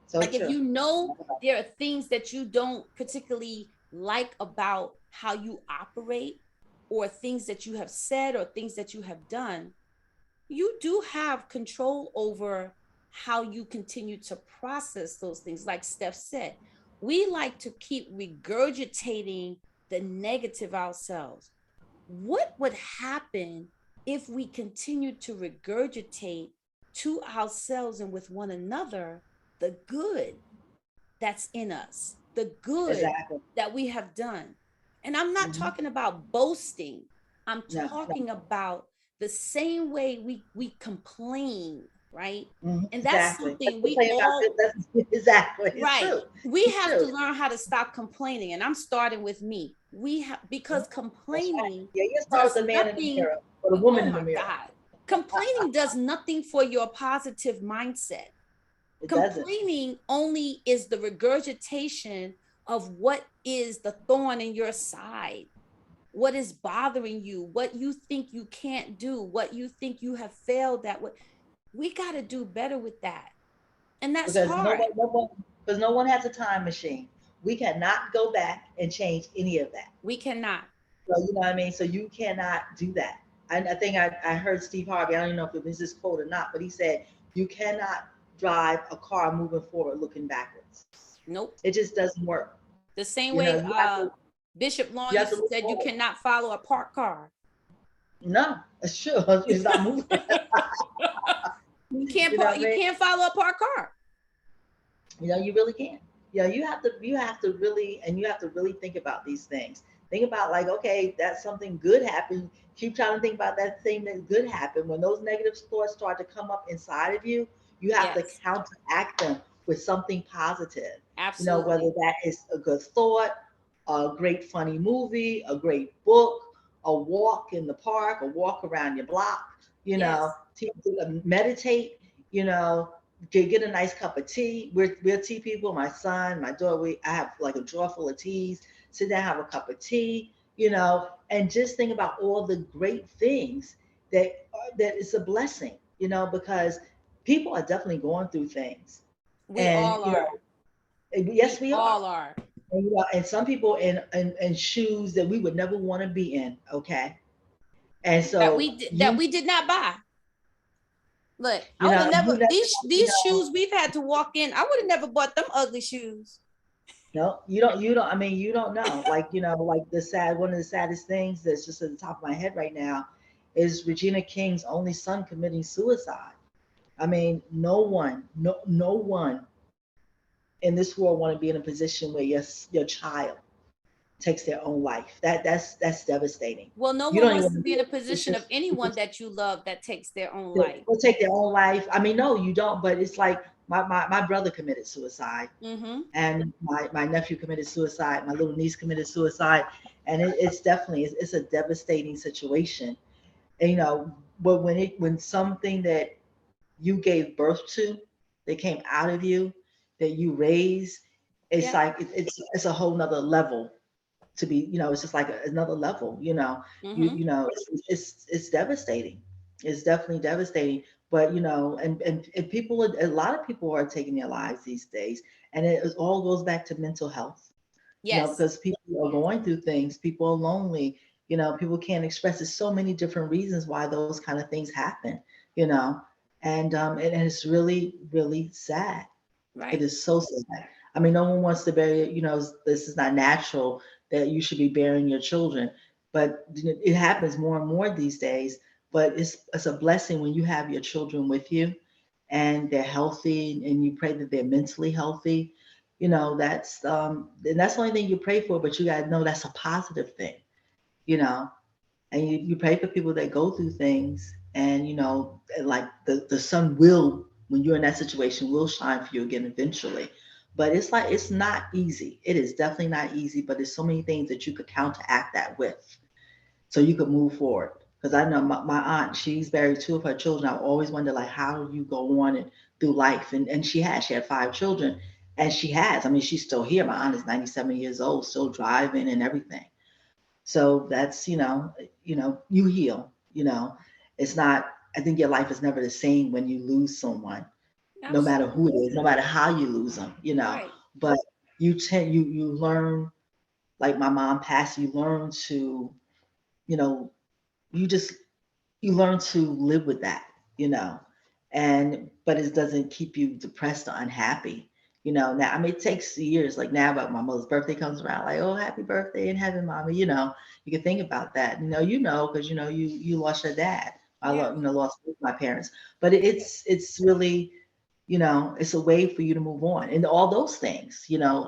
So if you know there are things that you don't particularly like about how you operate, or things that you have said or things that you have done, you do have control over how you continue to process those things. Like Steph said, we like to keep regurgitating the negative ourselves. What would happen if we continued to regurgitate to ourselves and with one another the good that's in us, the good that we have done? And I'm not talking about boasting. I'm talking about the same way we complain, right? And that's something we all right. We have to learn how to stop complaining, and I'm starting with me. We have, because complaining does nothing. Or the woman in the mirror. God, complaining does nothing for your positive mindset. Complaining only is the regurgitation of what is the thorn in your side, what is bothering you, what you think you can't do, what you think you have failed at. We got to do better with that. And that's hard. Because no one has a time machine. We cannot go back and change any of that. We cannot. So you know what I mean? So you cannot do that. I think I heard Steve Harvey, I don't even know if it was his quote or not, but he said, you cannot drive a car moving forward looking backwards. Nope. It just doesn't work. The same way Bishop Long said you cannot follow a parked car. No, it's true. It's not moving. You can't follow a parked car. You really can't. You have to really think about these things. Think about like, okay, that's something good happened. Keep trying to think about that thing that good happened. When those negative thoughts start to come up inside of you, you have to Yes, counteract them with something positive. You know, whether absolutely. that is a good thought, a great funny movie, a great book, a walk in the park, a walk around your block, you know, Yes, meditate, you know, get a nice cup of tea. We're tea people. My son, my daughter, I have like a drawer full of teas. Sit down, have a cup of tea, you know, and just think about all the great things that is a blessing, you know, because people are definitely going through things, we and all you know, are. yes, We we are. all are. And, you know, and some people in shoes that we would never want to be in. Okay, and so That you we did not buy. Look, I you would know have you never never you these know shoes we've had to walk in. I would have never bought them ugly shoes. no, you don't. I mean, you don't know. Like, you know, like one of the saddest things that's just at the top of my head right now is Regina King's only son committing suicide. I mean, no one in this world want to be in a position where your child takes their own life. That's devastating. Well, no You one don't even wants want to to be be in a in a position of anyone position that you love that takes their own to life. will take their own life. I mean, no, you don't. But it's like my brother committed suicide, Mm-hmm. and my nephew committed suicide. My little niece committed suicide, and it's definitely it's a devastating situation. And you know, but when something that you gave birth to, that came out of you, that you raised, it's Yeah. like it's a whole nother level to be, you know, it's just like another level, you know. Mm-hmm. You know, it's devastating. It's definitely devastating. But you know, and people, a lot of people are taking their lives these days, and it all goes back to mental health, you know, Yes. because people are going through things, people are lonely, you know, people can't express. There's so many different reasons why those kind of things happen, you know. And it's really really sad. It Right. is so sad. I mean, no one wants to bury, you know, this is not natural that you should be burying your children, but it happens more and more these days. But it's a blessing when you have your children with you and they're healthy and you pray that they're mentally healthy. You know, and that's the only thing you pray for, but you gotta know that's a positive thing, you know. And you pray for people that go through things, and you know, like the sun will, when you're in that situation, will shine for you again eventually. But it's like it's not easy. It is definitely not easy, but there's so many things that you could counteract that with, so you could move forward. Because I know my aunt, she's buried two of her children. I always wonder, like, how do you go on and through life? And she had five children, and she has. I mean, she's still here. My aunt is 97 years old, still driving and everything. So that's, you know, you heal, you know. It's not, I think your life is never the same when you lose someone, no matter who it Absolutely. is, no matter how you lose them, you know. Right. But you learn, like my mom passed, you learn to, you know, you just you learn to live with that, you know, and but it doesn't keep you depressed or unhappy. You know, now I mean it takes years. Like now, but my mother's birthday comes around, like, oh, happy birthday in heaven, mommy. You know, you can think about that. Because you lost your dad. Yeah. Lost both my parents. But it's really, it's a way for you to move on. And all those things,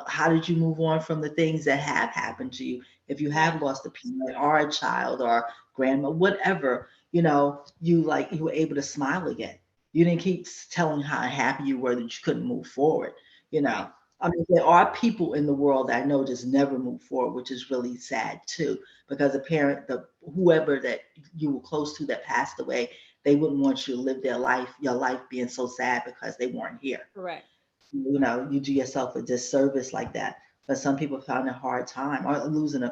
how did you move on from the things that have happened to you? If you Right. have lost a parent or a child or grandma, whatever, you were able to smile again. You didn't keep telling how happy you were that you couldn't move forward, you Right. know. I mean, there are people in the world that I know just never move forward, which is really sad too, because a parent, whoever that you were close to that passed away, they wouldn't want you to live your life being so sad because they weren't here. Correct. You do yourself a disservice like that. But some people found a hard time, or losing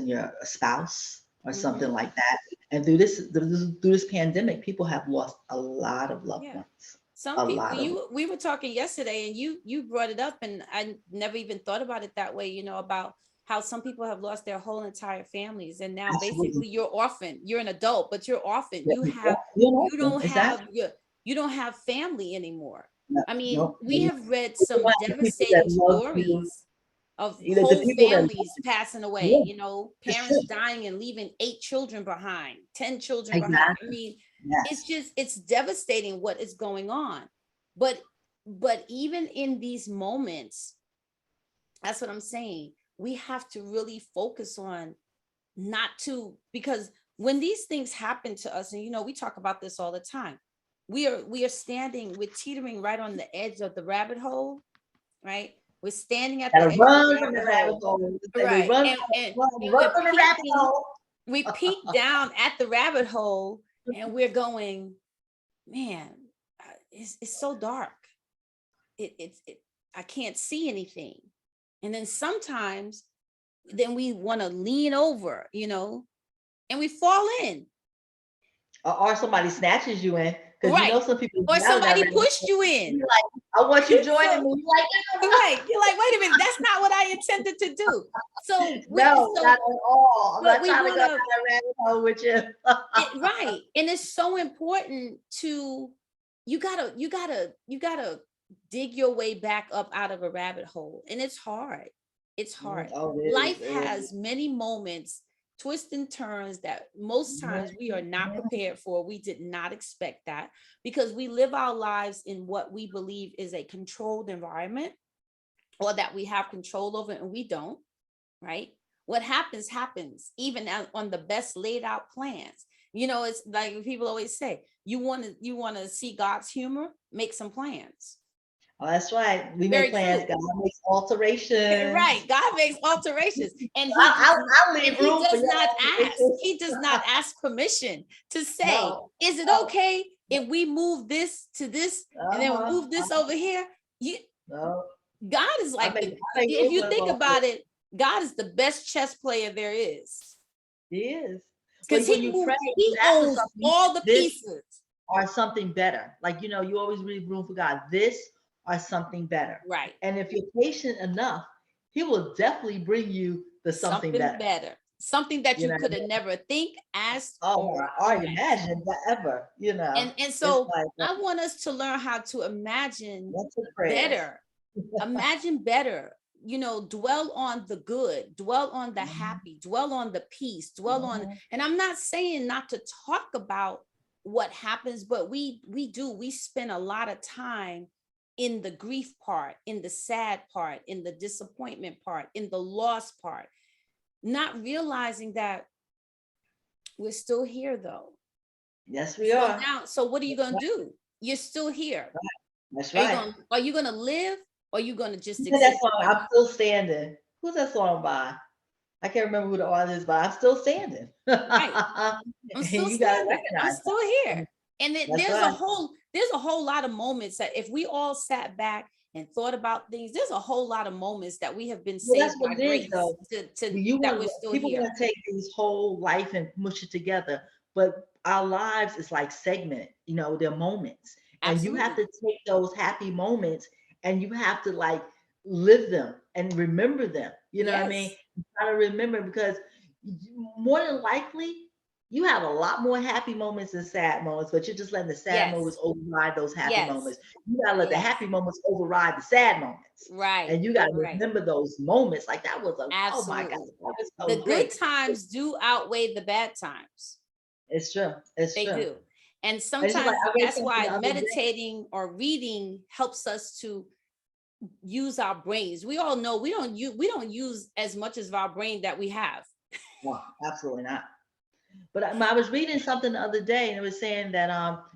your spouse or Mm-hmm. something like that. And through this pandemic, people have lost a lot of loved Yeah. ones, Some a people, lot of. we were talking yesterday and you brought it up and I never even thought about it that way, about how some people have lost their whole entire families and now Absolutely. basically you're orphan. You're an adult, but you're orphan. Yeah, yeah, you're You welcome. don't have Exactly. your you don't have family anymore. No, I mean, no, we no. have read You some want the people that devastating love you, stories of the whole people that families passing away, yeah, it's parents true. dying and leaving 8 children behind, 10 children behind. I Exactly. mean, Yes. it's devastating what is going on. But even in these moments, that's what I'm saying. we have to really focus on not to, because when these things happen to us, and we talk about this all the time, we are standing, we're teetering right on the edge of the rabbit hole, right? We're standing at the Gotta edge of run the from the rabbit rabbit hole, hole. We right? run, And run we're from the rabbit peeking, hole. we peek down at the rabbit hole, and we're going, man, it's so dark. It's I can't see anything. And then sometimes, then we want to lean over, and we fall in. Or somebody snatches you in, because Right. some people Or down that somebody rabbit pushed hole. you in. You're like, I want you joining So, me. You're like, right. You're like, wait a minute, that's not what I intended to do. So no, not at all. I'm but not we trying to go want down to, that rabbit hole with you. right. And it's so important to, you gotta dig your way back up out of a rabbit hole. And it's hard. It's hard. Oh, it is. Life It has is. many moments, twists and turns that most times we are not prepared for. We did not expect that, because we live our lives in what we believe is a controlled environment, or that we have control over, and we don't, right? What happens, even on the best laid out plans. It's like people always say, you want to see God's humor, make some plans. Oh, that's right. We Very make plans. true. God makes alterations. Right. God makes alterations, and I'll leave he room for does your not ask. alterations. He does not ask permission to say, No. is it No. okay if we move this to this, and then we move this over here? No. God is like, I make if room you for think them about it, God is the best chess player there is, He is. because When you pray, you he ask for owns something, all the this pieces. or something better. Like, you always leave room for God. This or something better. Right. And if you're patient enough, He will definitely bring you the something better. Something that you could have never think, asked, or imagine that ever. And so I want us to learn how to imagine better. Imagine better. Dwell on the good, dwell on the happy, dwell on the peace, dwell on. And I'm not saying not to talk about what happens, but we spend a lot of time in the grief part, in the sad part, in the disappointment part, in the loss part, not realizing that we're still here though. Yes, we are. Now, so what are you going to do? You're still here. That's right. Are you going to live, or are you going to just exist? That song, I'm Still Standing. Who's that song by? I can't remember who the artist is, but I'm still standing. Right. I'm still standing. I'm still here. And there's a whole lot of moments that if we all sat back and thought about things, there's a whole lot of moments that we have been saved by grace that we're still people here. want to take this whole life and mush it together, but our lives is like segment, they're moments. And you have to take those happy moments and you have to like live them and remember them. You know what I mean? You gotta remember, because more than likely you have a lot more happy moments than sad moments, but you're just letting the sad moments override those happy moments. You gotta let the happy moments override the sad moments. Right. And you gotta remember those moments. Like that was oh my God, that was so the great. Good times do outweigh the bad times. It's true. They do. And sometimes that's why meditating or reading helps us to use our brains. We all know we don't use as much of our brain that we have. No, absolutely not. But I was reading something the other day, and it was saying that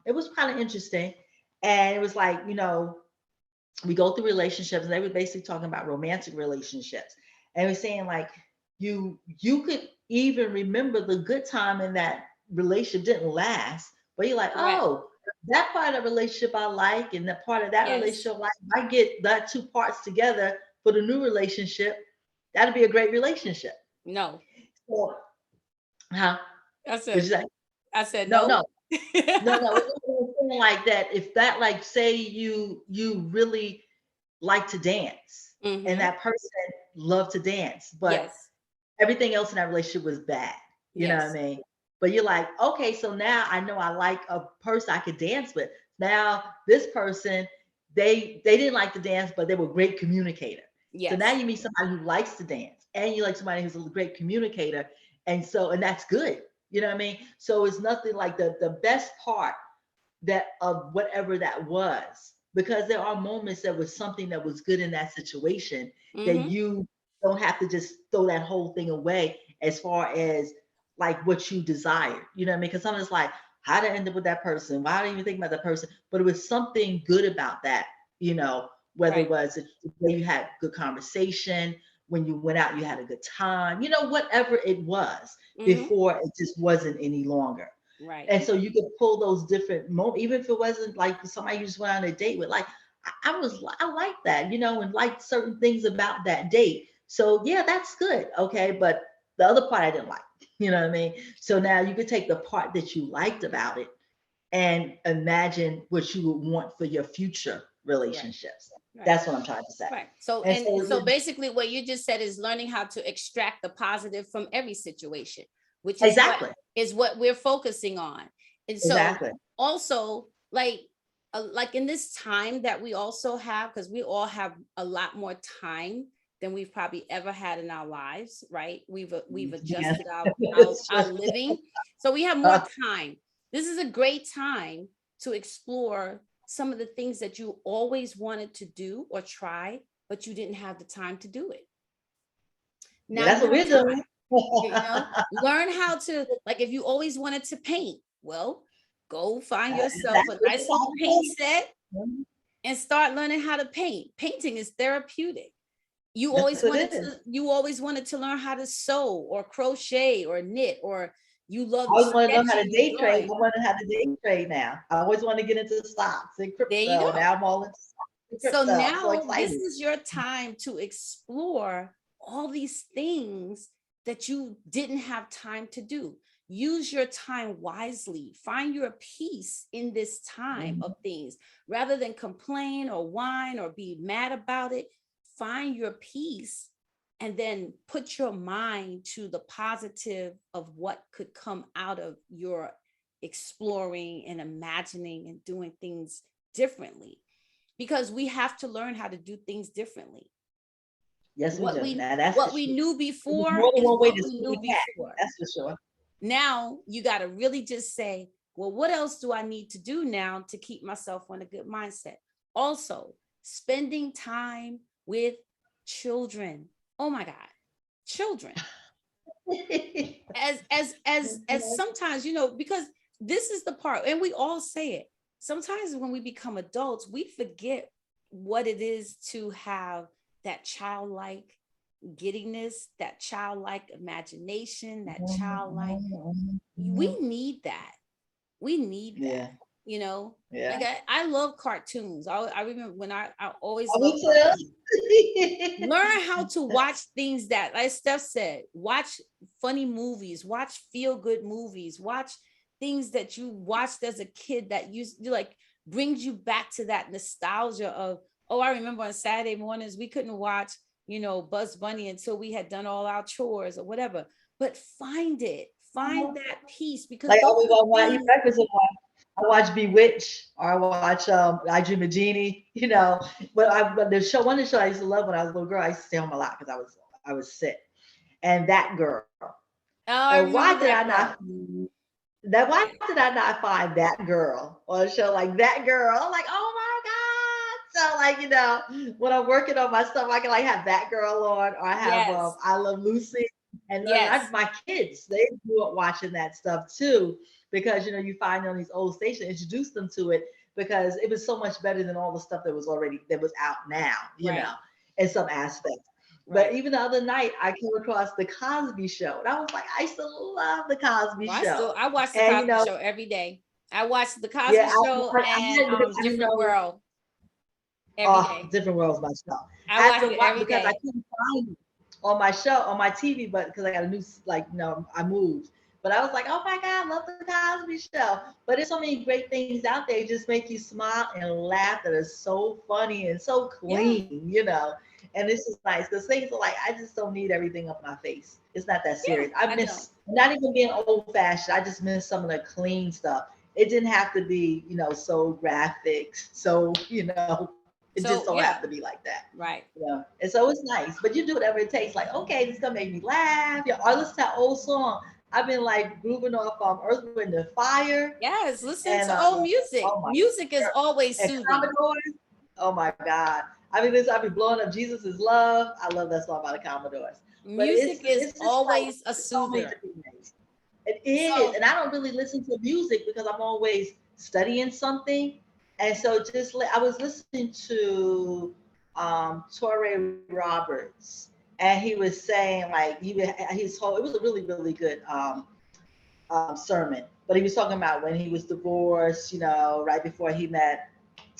it was kind of interesting, and it was like, we go through relationships, and they were basically talking about romantic relationships, and it was saying like you could even remember the good time in that relationship didn't last, but you're like, oh, that part of the relationship I like, and that part of that relationship I like. I get that two parts together for the new relationship. That'd be a great relationship. No. So, huh? I said no. No. Like that. If that, like, say you really like to dance, and that person loved to dance, but everything else in that relationship was bad. You know what I mean? But you're like, okay, so now I know I like a person I could dance with. Now this person, they didn't like to dance, but they were a great communicator. So now you meet somebody who likes to dance, and you like somebody who's a great communicator, and that's good. You know what I mean? So it's nothing like the best part that of whatever that was, because there are moments that was something that was good in that situation that you don't have to just throw that whole thing away as far as like what you desire. You know what I mean? Because someone's like, how did I end up with that person? Why did I even think about that person? But it was something good about that, you know, whether it Right. was the way you had good conversation, when you went out, you had a good time, you know, whatever it was Hmm. before it just wasn't any longer. Right. And so you could pull those different moments, even if it wasn't like somebody you just went on a date with, like I like that, you know, and like certain things about that date. So yeah, that's good. Okay. But the other part I didn't like, you know what I mean? So now you could take the part that you liked about it and imagine what you would want for your future Right. relationships. Right. That's what I'm trying to say. Right. So, And and so so basically what you just said is learning how to extract the positive from every situation, which exactly, is what we're focusing on. And so exactly. also like in this time that we also have, because we all have a lot more time than we've probably ever had in our lives, right? We've Yeah. adjusted our It's our just, living. So we have more time. This is a great time to explore some of the things that you always wanted to do or try, but you didn't have the time to do it. yeah, Now that's you what have we're time. doing. You know, learn how to, like, if you always wanted to paint, well, go find yourself a Exactly. nice little paint set and start learning how to paint. Painting is therapeutic. That's what it is. You always wanted to learn how to sew or crochet or knit, or you I love always want to know how to sketching and day trade. drawing. I want to know how to day trade now. I always want to get into stocks and There you crypto. go. Now I'm all into stocks and So crypto. I'm so now this excited. is your time to explore all these things that you didn't have time to do. Use your time wisely. Find your peace in this time Mhm. of things rather than complain or whine or be mad about it. Find your peace and then put your mind to the positive of what could come out of your exploring and imagining and doing things differently, because we have to learn how to do things differently. Yes, we What do. we Now that's for what we sure. knew There's before more than is one way what to we skin knew a cat. before. That's for sure. Now you got to really just say, well, what else do I need to do now to keep myself on a good mindset? Also, spending time with children. Oh my God, children. As sometimes, because this is the part, and we all say it. Sometimes when we become adults, we forget what it is to have that childlike giddiness, that childlike imagination, that childlike. We need that. We need that. Yeah, You know, yeah. like I love cartoons. I remember when I always Oh, loved me cartoons. too. Learn how to watch things that, like Steph said, watch funny movies, watch feel good movies, watch things that you watched as a kid that you like, brings you back to that nostalgia of, oh, I remember on Saturday mornings we couldn't watch, Buzz Bunny until we had done all our chores or whatever. But find that peace, because Like I those was are the on my eat things. breakfast with I watch Bewitched or I watch I Dream of Genie, you know. But one of the show I used to love when I was a little girl, I used to stay home a lot because I was sick. And that girl. Oh, I And remember why did that I girl. not why did I not find that girl on a show like that girl? I'm like, oh my God. So like, when I'm working on my stuff, I can like have that girl on or I have Yes, I Love Lucy. And yes, my kids, they grew up watching that stuff too, because you find on these old stations, introduce them to it because it was so much better than all the stuff that was out now, right, in some aspects. But right. even the other night, I came across the Cosby Show, and I was like, I still love the Cosby Well, Show, I watch the and Cosby Show every day. I watch the yeah, Cosby Show I and had because I didn't Different know. World every Oh, day. Different Worlds my show. I I had watch to it watch every because I day. couldn't find it on my show on my TV, but because I got a new I moved. But I was like, oh my God, I love the Cosby Show. But there's so many great things out there, just make you smile and laugh that are so funny and so Yeah, clean. And this is nice because things are like I just don't need everything up my face. It's not that yeah, serious. I I don't. miss not even being old fashioned. I just miss some of the clean stuff. It didn't have to be, so graphic. So, it just So don't have yeah, to be like that. right. Yeah. And so it's nice. But you do whatever it takes. Like, okay, this is gonna make me laugh. Yeah, or listen to that old song. I've been like grooving off Earth, Wind, and Fire. Yes, listen And to old music. oh my Music is God. always And soothing. Commodores. Oh my God. I mean, this, I be blowing up Jesus is love. I love that song by the Commodores. But Music is it's just like always a so many soother. different things. It is, So and I don't really listen to music because I'm always studying something. And so I was listening to Torrey Roberts, and he was saying like his whole, it was a really good sermon, but he was talking about when he was divorced, right before he met,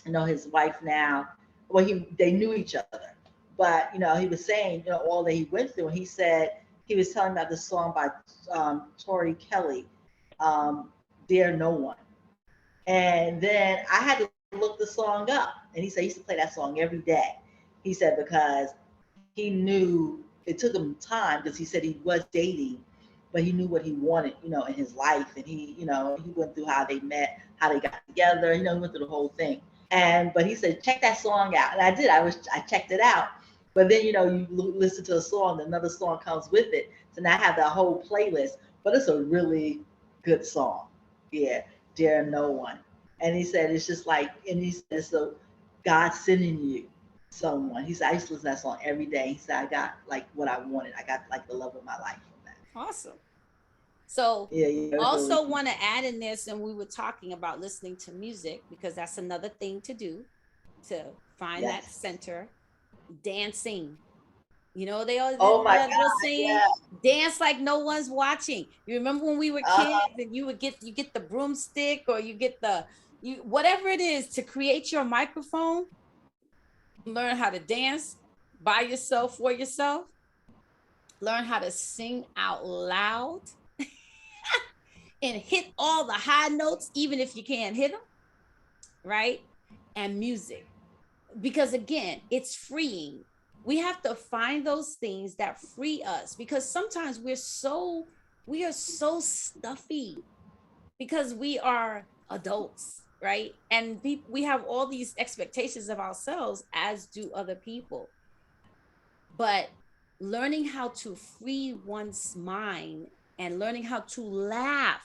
his wife now. Well, they knew each other, but he was saying, all that he went through, and he said he was telling about this song by Tori Kelly, "Dear No One," and then I had to look the song up, and he said he used to play that song every day. He said because he knew it took him time because he said he was dating, but he knew what he wanted, in his life, and he went through how they met, how they got together, he went through the whole thing. But he said, check that song out. And I did. I checked it out. But then, you listen to a song, another song comes with it. So now I have that whole playlist. But it's a really good song. Yeah, Dare No One. And he said, it's just like, and he said, it's a God sending you someone. He said, I used to listen to that song every day. He said, I got like what I wanted. I got like the love of my life from that. awesome. So Yeah, also really. want to add in this, and we were talking about listening to music because that's another thing to do to find that Yes. center. Dancing. They all Oh did my that little God. saying, Yeah. dance like no one's watching. You remember when we were kids Uh-huh. and you get the broomstick, or you get you whatever it is to create your microphone, learn how to dance by yourself, for yourself, learn how to sing out loud and hit all the high notes, even if you can't hit them, right? And music. Because again, it's freeing. We have to find those things that free us, because sometimes we are so stuffy because we are adults, right? And we have all these expectations of ourselves, as do other people. But learning how to free one's mind and learning how to laugh.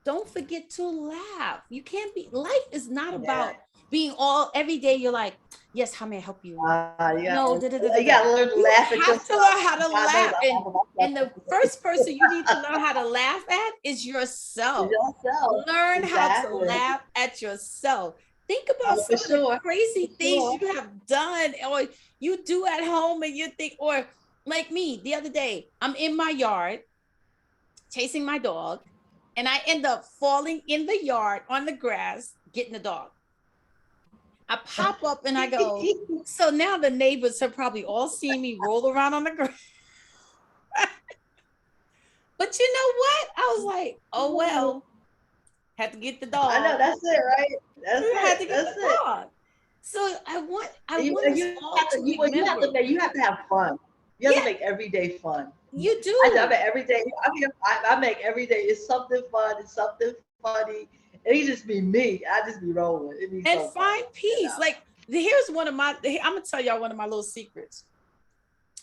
Don't forget to laugh. You can't be, life is not Yeah. about being all every day. You're like, yes, how may I help you? No, da, da, da, da, You da. gotta learn to You laugh at have to yourself. learn how to God knows laugh. I And laugh at the myself. first person you need to learn how to laugh at is yourself. Yourself. Learn how to Exactly. laugh at yourself. Think about For some of the sure. For crazy things sure. you have done or you do at home, and you think, or like me the other day, I'm in my yard chasing my dog, and I end up falling in the yard on the grass getting the dog. I pop up and I go, so now the neighbors have probably all seen me roll around on the grass. But you know what? I was like, oh well, had to get the I dog. know that's it, right? That's I had it. to get That's the it. dog. So I You, want us you all have to to you, well, remember, you have to have fun. You have to yeah, make every day fun. you I do. make every day. I make every day. It's something fun. It's something funny. And it just be me. I just be rolling. It be And so find funny. peace. Like here's one of my, I'm gonna tell y'all one of my little secrets.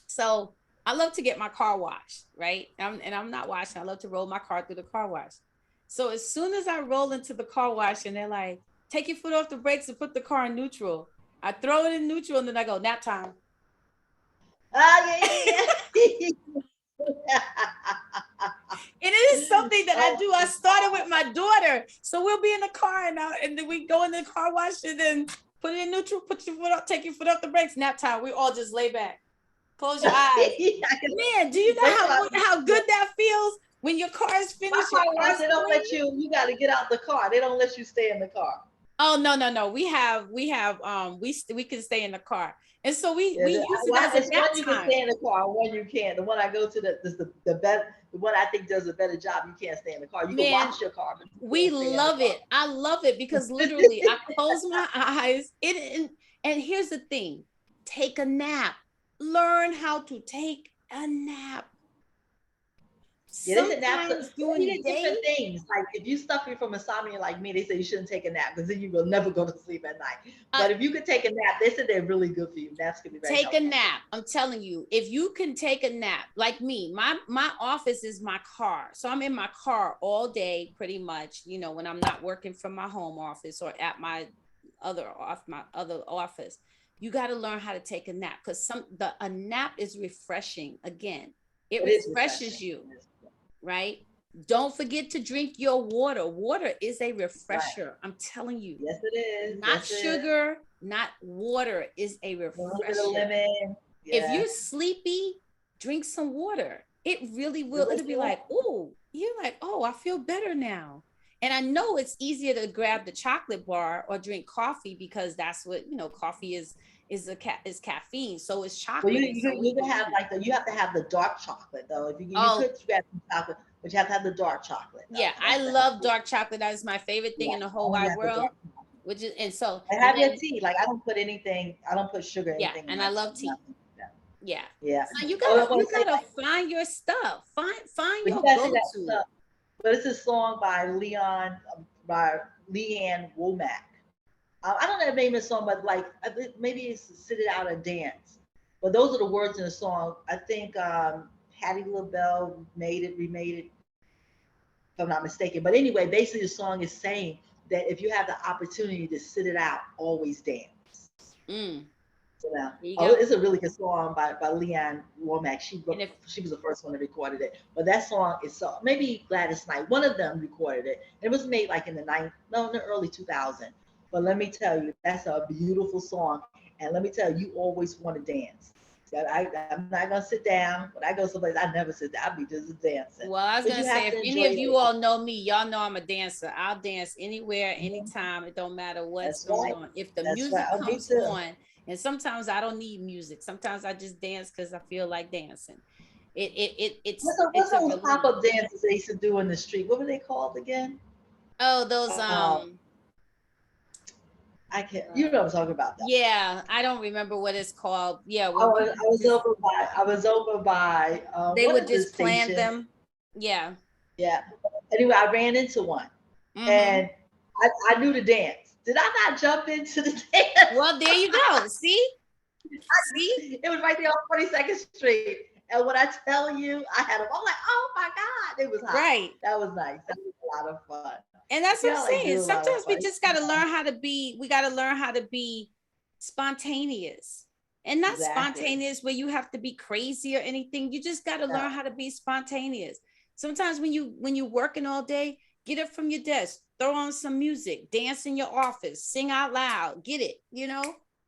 So I love to get my car washed, right? And I'm not washing. I love to roll my car through the car wash. So as soon as I roll into the car wash and they're like, take your foot off the brakes and put the car in neutral, I throw it in neutral and then I go, nap time. Yeah, yeah, yeah. And it is something that I Oh, do. I started with my daughter. So we'll be in the car and then we go in the car wash and then put it in neutral, put your foot up, take your foot off the brakes, nap time. We all just lay back. Close your eyes. Man, do you know that's why how good that feels when your car is my finished, your car car wash, is they don't let clean? you got to get out the car. They don't let you stay in the car. Oh no. We can stay in the car. And so Yeah, we use it as a it's nap one you can time. stay in the car, one you can't. The one I go to, the better, the one I think does a better job. You can't stay in the car. You can Man, wash your car, but you we can't stay in the love car. it. I love it because literally I close my eyes. And here's the thing. Take a nap. Learn how to take a nap. Yeah, they said naps. Sometimes You during the get day, different things. Like if you suffer from insomnia like me, they say you shouldn't take a nap because then you will never go to sleep at night. uh, But if you could take a nap, they said they're really good for you. Naps can be very take a helpful for you. nap. I'm telling you, if you can take a nap, like me, my office is my car. So I'm in my car all day pretty much, when I'm not working from my home office or at my other office. you got to learn how to take a nap, because a nap is refreshing. Again, it is refreshes refreshing. you, right? Don't forget to drink your water. Water is a refresher. Right. I'm telling you. Yes, it is. Not sugar, not water is a refresher. A little bit of lemon. Yeah. If you're sleepy, drink some water. It really will. It'll be like, oh, you're like, oh, I feel better now. And I know it's easier to grab the chocolate bar or drink coffee, because that's what, coffee is caffeine. So it's chocolate. Well, you can have you have to have the dark chocolate though. If you could grab some chocolate, but you have to have the dark chocolate. Though. Yeah, I love dark chocolate. That is my favorite thing in the whole wide world. Which is, and so and have your tea. Like I don't put sugar. Yeah, anything and I love tea. Yeah. So you gotta find your stuff. Find your go-to. But it's a song by Leanne Womack. I don't know the name of the song, but maybe it's "Sit It Out and Dance." But those are the words in the song. I think Patti LaBelle remade it, if I'm not mistaken. But anyway, basically the song is saying that if you have the opportunity to sit it out, always dance. It's a really good song by Leanne Womack. She was the first one that recorded it. But that song is maybe Gladys Knight. One of them recorded it. It was made in the early 2000s. But let me tell you, that's a beautiful song. And let me tell you, you always want to dance. I'm not going to sit down. When I go someplace, I never sit down. I'll be just dancing. Well, I was going to say, if any of you all know me, y'all know I'm a dancer. I'll dance anywhere, anytime. It don't matter what's going on. If the music comes on, and sometimes I don't need music. Sometimes I just dance because I feel like dancing. What's those pop-up dances they used to do in the street? What were they called again? Oh, those I can't. You know what I'm talking about? Though. Yeah, I don't remember what it's called. Yeah, I was over by. They would just plan them. Yeah. Yeah. Anyway, I ran into one, and I knew the dance. Did I not jump into the dance? Well, there you go. See? It was right there on 22nd Street. And when I tell you, I had them. I'm like, oh my God, it was hot. Right. That was nice. That was a lot of fun. And that's what I'm saying. Sometimes we just got to learn how to be spontaneous, and not spontaneous where you have to be crazy or anything. You just got to learn how to be spontaneous. Sometimes when you're working all day, get up from your desk, throw on some music, dance in your office, sing out loud, get it,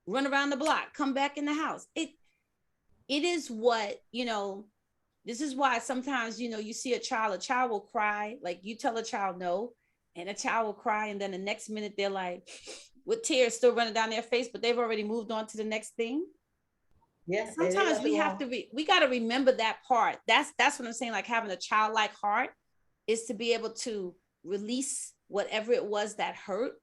run around the block, come back in the house. It is what, this is why sometimes, you see a child will cry, like you tell a child no, and a child will cry, and then the next minute they're like, with tears still running down their face, but they've already moved on to the next thing. Yeah. Sometimes we got to remember that part. That's what I'm saying. Like having a childlike heart is to be able to release whatever it was that hurt,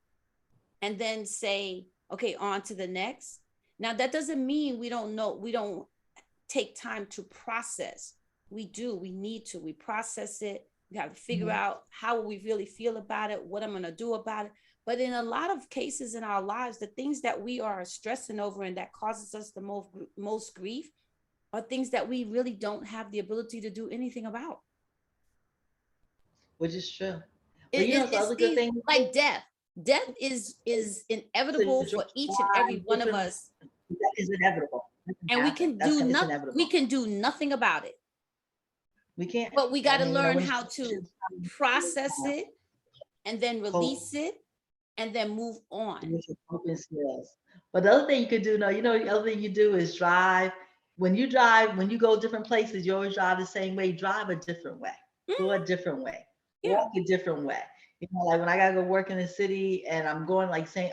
and then say, okay, on to the next. Now that doesn't mean we don't take time to process. We need to. We process it. We have to figure out how we really feel about it, what I'm going to do about it. But in a lot of cases in our lives, the things that we are stressing over and that causes us the most grief are things that we really don't have the ability to do anything about. Which is true. But it's other good thing, like death. Death is inevitable for each and every one of us. That is inevitable. And we can do nothing. We can do nothing about it. We can't. But we got to learn how to process it, and then release it, and then move on. But the other thing you could do, the other thing you do is drive. When you go different places, you always drive the same way. Drive a different way. Go a different way. Walk a different way. Like when I gotta go work in the city and I'm going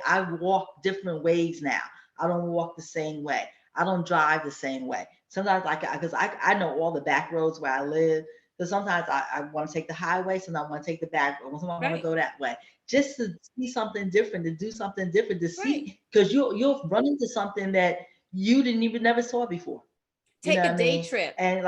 I walk different ways now. I don't walk the same way. I don't drive the same way. Sometimes because I know all the back roads where I live. So sometimes I want to take the highway, sometimes I want to take the back road, sometimes I want to go that way. Just to see something different, to do something different, to see, because you'll run into something that you never saw before. Take a day trip. And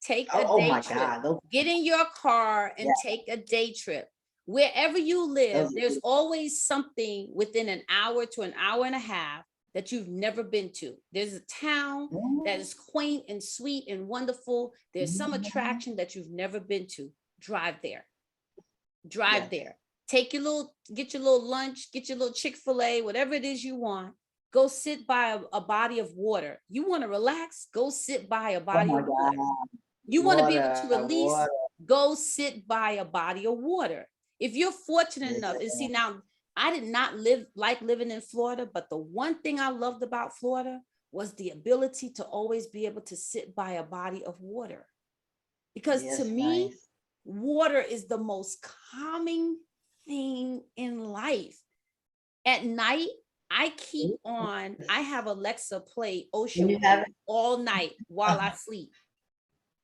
take a day trip. God. Get in your car and take a day trip. Wherever you live, there's always something within an hour to an hour and a half that you've never been to. There's a town that is quaint and sweet and wonderful. There's some attraction that you've never been to. Drive there. Drive there. Get your little lunch, get your little Chick-fil-A, whatever it is you want, go sit by a body of water. You want to relax, go sit by a Oh body my of water. God. You want to be able to Water, release, water. go sit by a body of water. If you're fortunate enough, and see Yeah. now, I did not like living in Florida, but the one thing I loved about Florida was the ability to always be able to sit by a body of water. Because to Yes, me, nice. water is the most calming thing in life. At night, I have Alexa play You ocean have waves it? all night while I sleep.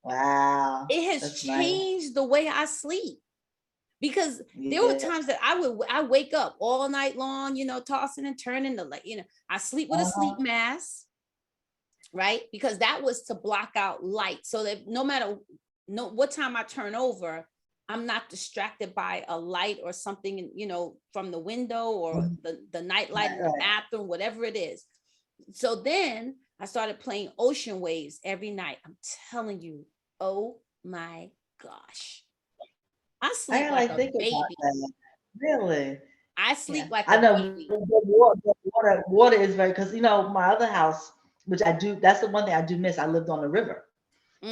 Wow. It has That's nice. changed the way I sleep, because there were Yeah. times that I wake up all night long, tossing and turning I sleep with a sleep Uh-huh. mask, right? Because that was to block out light, so that no matter what time I turn over, I'm not distracted by a light or something, from the window or the night light in the Right. bathroom, whatever it is. So then I started playing ocean waves every night. I'm telling you, oh my gosh. I I sleep gotta like like a think about baby. that. Really? I Yeah. sleep like I a know baby. water is very, because my other house, which I do, that's the one thing I do miss. I lived on the river.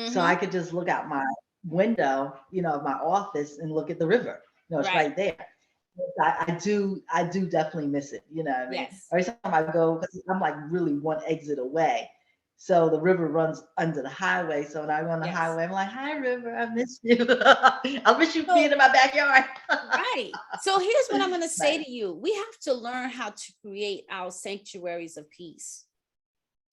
So I Mm-hmm. could just look out my window, of my office and look at the river. It's Right. right there. I do definitely miss it. You know what I mean? Yes. Every time I go, because I'm like really one exit away. So the river runs under the highway. So when I go on the Yes. highway, I'm like, hi, river, I miss you. I miss you being So, in my backyard. right. So here's what I'm going to say Nice. to you. We have to learn how to create our sanctuaries of peace,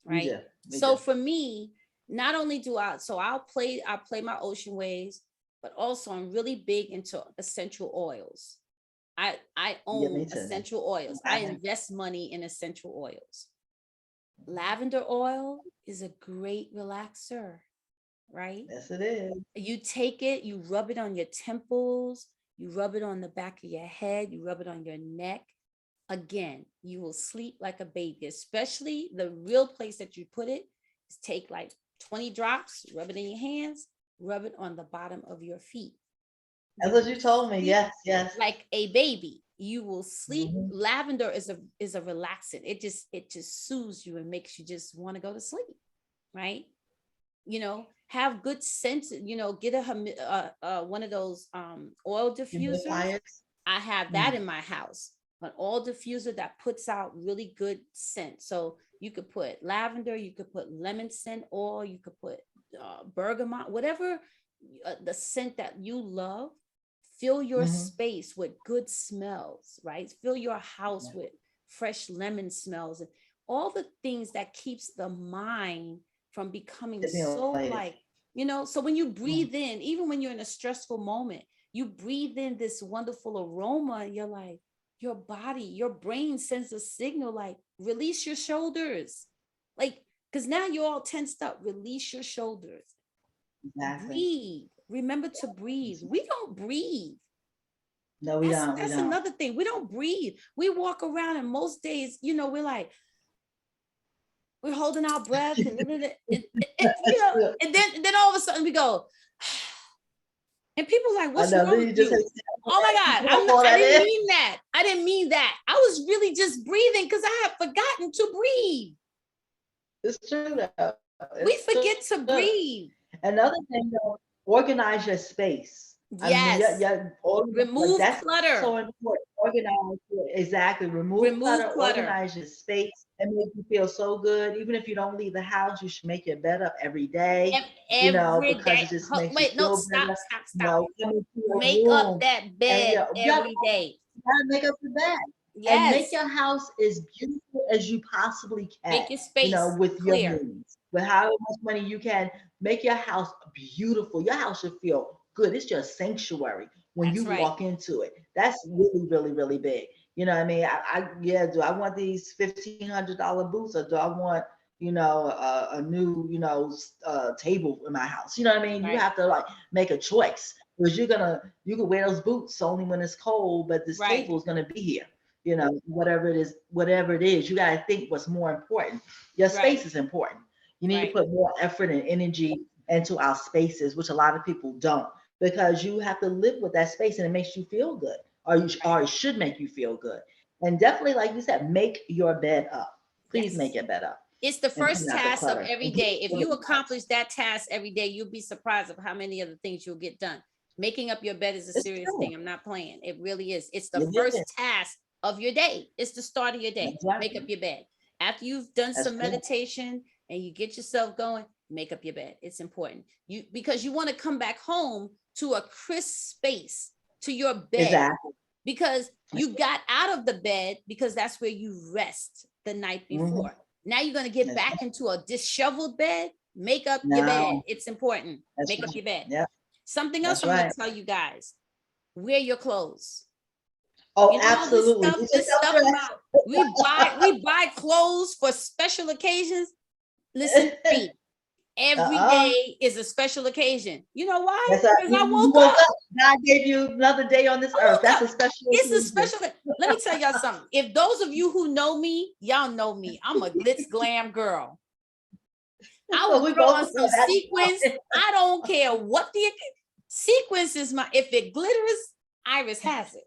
We right? do. We So do. for me, not only do I'll play my ocean waves, but also I'm really big into essential oils. I Yeah, own me too. essential oils. I Okay. invest money in essential oils. Lavender oil is a great relaxer, right? Yes, it is. You take it, you rub it on your temples, you rub it on the back of your head, you rub it on your neck. Again, you will sleep like a baby, especially the real place that you put it is take like 20 drops, rub it in your hands, rub it on the bottom of your feet. That's You what will you told me. sleep Yes, yes. like a baby. You will sleep. Hmm. Lavender is a relaxant. It just soothes you and makes you just want to go to sleep, right? Have good sense. Get one of those oil diffusers. Humidifiers. I have that Mm. in my house, an oil diffuser that puts out really good scent. So you could put lavender, you could put lemon scent oil, you could put bergamot, whatever the scent that you love. Fill your Hmm. space with good smells, right? Fill your house Yeah. with fresh lemon smells and all the things that keeps the mind from becoming so Stimulated. like, so when you Mm. breathe in, even when you're in a stressful moment, you breathe in this wonderful aroma and you're like, your body, your brain sends a signal like, release your shoulders. Like, because now you're all tensed up, release your shoulders. Exactly. Breathe. Remember to breathe. We don't breathe. No, we That's don't. We that's don't. another thing. We don't breathe. We walk around and most days, we're like, we're holding our breath That's true. and then all of a sudden we go, and people are like, I what's know. wrong Then with you just you? Oh my God. pump all I that didn't in. mean that. I didn't mean that. I was really just breathing because I had forgotten to breathe. It's true though. We It's true. forget to breathe. Another thing though, organize your space. I mean, Yes. like Remove that's clutter. so important. Organize exactly. Remove Remove clutter. clutter. Organize your space and make you feel so good. Even if you don't leave the house, you should make your bed up every day. Every Because day. it just makes you Wait, no, feel stop, better. stop, stop. Coming to your Make up room that and bed every day. you gotta make up the bed and make Yes. your house as beautiful as you possibly can. Make your space With your clear. means, with however much money you can, make your house beautiful. Your house should feel good. It's your sanctuary when That's you right. walk into it. That's really, really, really big. You know what I mean? Yeah, do I want these $1,500 boots or do I want, a new, table in my house? You know what I mean? You Right. have to like make a choice because you can wear those boots only when it's cold, but this Right. table is gonna be here. Whatever it is, you gotta think what's more important. Your Right. space is important. You need to Right. put more effort and energy into our spaces, which a lot of people don't, because you have to live with that space and it makes you feel good, or Right. it should make you feel good. And definitely, like you said, make your bed up. Please make Yes. it better. It's the And first clean out the task of clutter. every And day. If get you rid of the accomplish that task every day, you'll be surprised of how many other things you'll get done. Making up your bed is a It's serious true. thing. I'm not playing. It really is. It's the It first is. task of your day. It's the start of your day. That's right. Make up your bed. After you've done That's some true. meditation and you get yourself going, make up your bed. It's important. Because you want to come back home to a crisp space, to your bed. Exactly. Because you got out of the bed because that's where you rest the night before. Now you're going to get back into a disheveled bed. Make up your bed. It's important. Make up your bed. Yeah. Something else I'm going to tell you guys. Wear your clothes. Oh, you know, absolutely. This stuff about we buy clothes for special occasions. Listen to me. Every day is a special occasion. You know why? Because I woke up. God gave you another day on this earth. That's a special. It's a special. Let me tell y'all something. If those of you who know me, y'all know me. I'm a glitz glam girl. I will throw on some sequins. I don't care what the sequence is. If it glitters, Iris has it.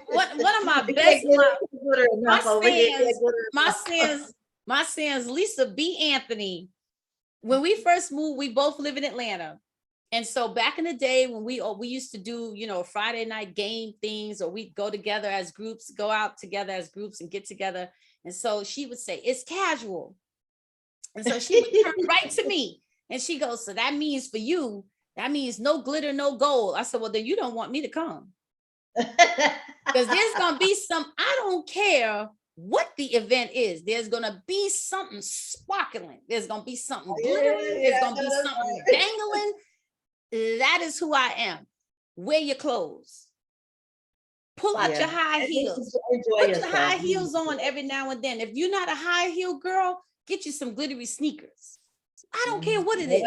One of my best, my sons, Lisa B. Anthony. When we first moved, we both live in Atlanta. And so back in the day when we used to do, Friday night game things, or we'd go together as groups, go out together as groups and get together. And so she would say, it's casual. And so she would turn right to me and she goes, so that means for you, that means no glitter, no gold. I said, well, then you don't want me to come. Because there's going to be I don't care what the event is. There's going to be something sparkling. There's going to be something glittering. There's going to be something dangling. That is who I am. Wear your clothes. Pull out your high heels. Put your high heels on every now and then. If you're not a high heel girl, get you some glittery sneakers. I don't care what it is.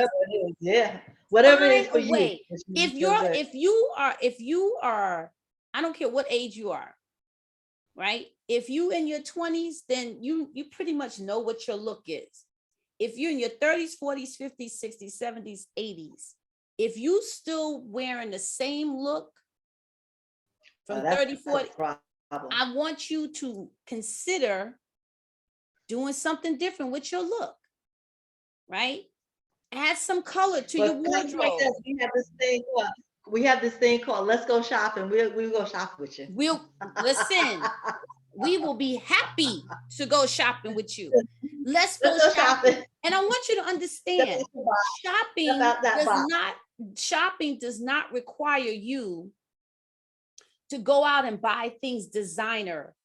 Yeah. Whatever it is for you. If you are, I don't care what age you are, right? If you in your 20s, then you pretty much know what your look is. If you're in your 30s, 40s, 50s, 60s, 70s, 80s, if you still wearing the same look from 30, 40, I want you to consider doing something different with your look, right? Add some color to your wardrobe. Like we have this thing called Let's Go Shopping. We'll go shop with you. Listen. We will be happy to go shopping with you. Let's go shopping. And I want you to understand, shopping does not require you to go out and buy things designer.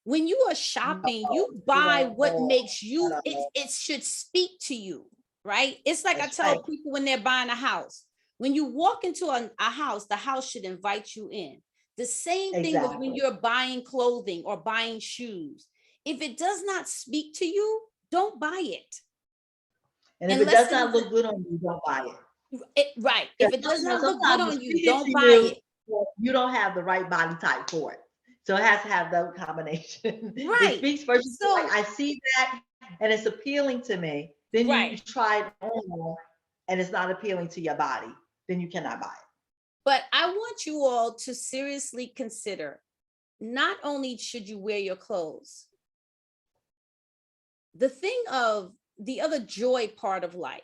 When you are shopping, you buy what makes you, it should speak to you, right? It's like I tell people when they're buying a house. When you walk into a house, the house should invite you in. The same thing with when you're buying clothing or buying shoes. If it does not speak to you, don't buy it. And if it does not look good on you, don't buy it. Right. If it does not look good on you, don't buy it. You don't have the right body type for it. So it has to have that combination. Right. It speaks first. So, like, I see that and it's appealing to me. Then you try it on and it's not appealing to your body. Then you cannot buy it. But I want you all to seriously consider, not only should you wear your clothes, the thing of the other joy part of life,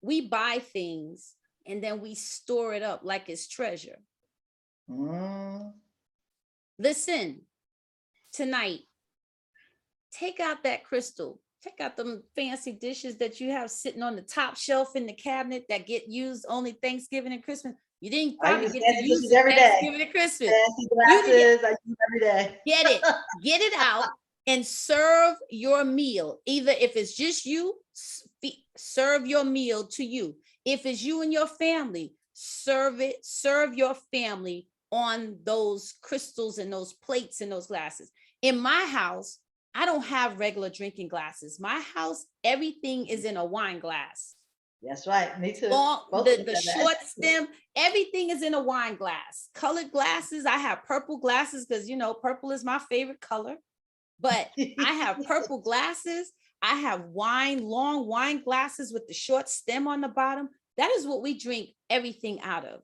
we buy things and then we store it up like it's treasure. Listen, tonight, take out that crystal. Take out them fancy dishes that you have sitting on the top shelf in the cabinet that get used only Thanksgiving and Christmas. You didn't probably get to use it every Thanksgiving and Christmas. Glasses, I use every day. Get it out and serve your meal. Either if it's just you, serve your meal to you. If it's you and your family, serve your family on those crystals and those plates and those glasses. In my house, I don't have regular drinking glasses. My house, everything is in a wine glass. That's right. Me too. The short stem, everything is in a wine glass. Colored glasses, I have purple glasses because, purple is my favorite color. But I have purple glasses. I have long wine glasses with the short stem on the bottom. That is what we drink everything out of.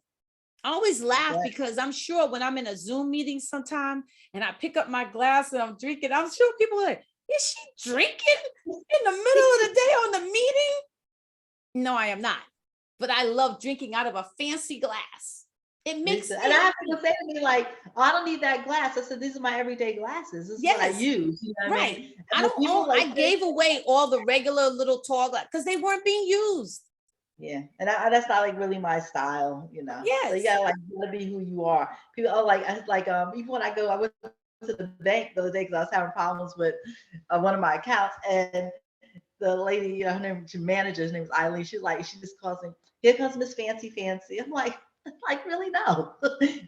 I always laugh because I'm sure when I'm in a Zoom meeting sometime and I pick up my glass and I'm drinking, I'm sure people are like, Is she drinking in the middle of the day on the meeting? No, I am not. But I love drinking out of a fancy glass. It makes And I have people say to me like, oh, I don't need that glass. I said, these are my everyday glasses. This is what I use. You know what I mean? I don't own, I gave away all the regular little tall glass because they weren't being used. Yeah, and that's not like really my style, you know. Yes. So you gotta be who you are. People are even when I went to the bank the other day because I was having problems with one of my accounts, and the lady, her name, manager's name was Eileen. She just calls me, here comes Miss Fancy Fancy. I'm like really no.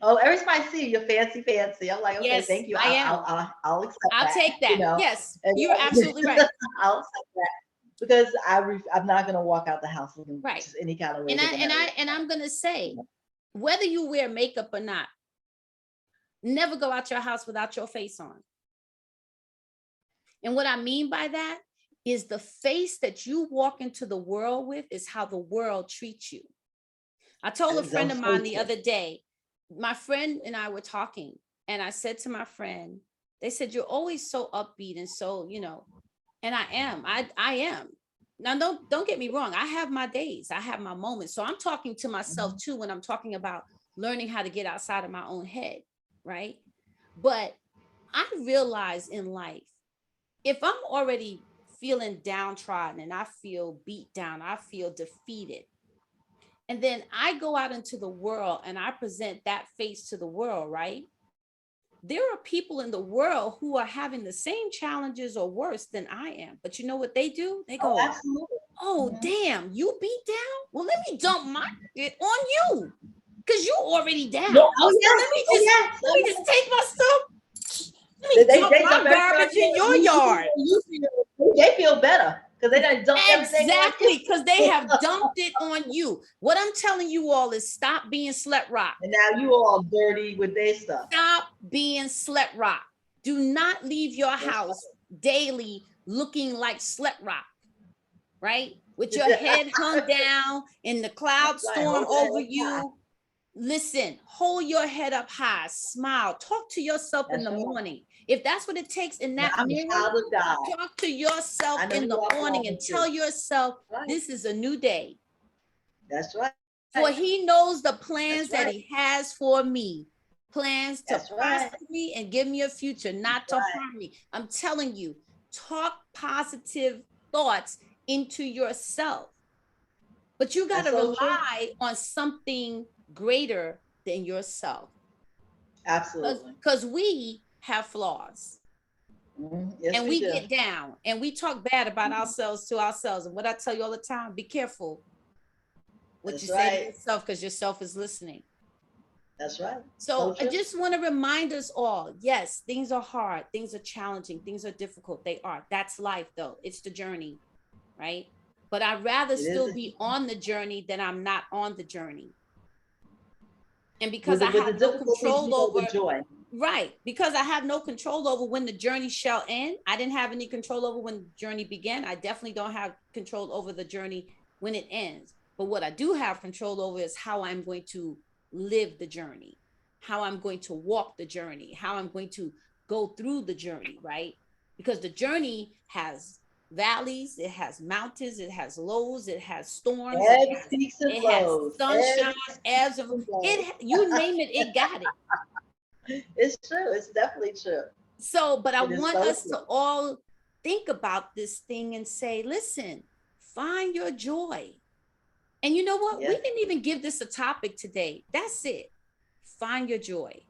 Oh, every time I see you, you're fancy fancy. I'm like, okay, yes, thank you. I'll accept that. I'll take that. You know? Yes, you're absolutely right. I'll accept that. Because I'm not gonna walk out the house looking just any kind of way. And I'm gonna say, whether you wear makeup or not, never go out your house without your face on. And what I mean by that is the face that you walk into the world with is how the world treats you. I told a friend of mine the other day, my friend and I were talking, and I said to my friend, they said, you're always so upbeat and so, you know. And I am. I am. Now, don't get me wrong. I have my days. I have my moments. So I'm talking to myself too when I'm talking about learning how to get outside of my own head, right? But I realize in life, if I'm already feeling downtrodden and I feel beat down, I feel defeated, and then I go out into the world and I present that face to the world, right? There are people in the world who are having the same challenges or worse than I am. But you know what they do? They go, oh, damn, you beat down? Well, let me dump it on you because you already down. No, let me just take my stuff. Let me dump my garbage in your yard. They feel better because they done dumped everything. Exactly, because they have dumped it on you. What I'm telling you all is stop being slut rock. And now you all dirty with their stuff. Stop being slut rock. Do not leave your house daily looking like slut rock, right? With your head hung down and the cloud storm over you. Listen, hold your head up high, smile, talk to yourself in the morning. If that's what it takes in that mirror, talk to yourself in the morning and tell yourself, this is a new day. That's right. For he knows the plans that he has for me. Plans to prosper me and give me a future, not to harm me. I'm telling you, talk positive thoughts into yourself. But you got to rely on something greater than yourself. Absolutely. Because we have flaws. Yes, and we get down and we talk bad about ourselves to ourselves. And what I tell you all the time, be careful what you say to yourself, because yourself is listening. That's right. So I just want to remind us all, yes, things are hard, things are challenging, things are difficult. They are. That's life though. It's the journey, right? But I'd rather still be on the journey than I'm not on the journey. And because I have no control over joy. Right. Because I have no control over when the journey shall end. I didn't have any control over when the journey began. I definitely don't have control over the journey when it ends. But what I do have control over is how I'm going to live the journey, how I'm going to walk the journey, how I'm going to go through the journey, right? Because the journey has valleys, it has mountains, it has lows, it has storms, it has sunshine, ebbs, you name it, it got it. It's true. It's definitely true. So, but I want us to all think about this thing and say, listen, find your joy. And you know what? We didn't even give this a topic today. That's it. Find your joy.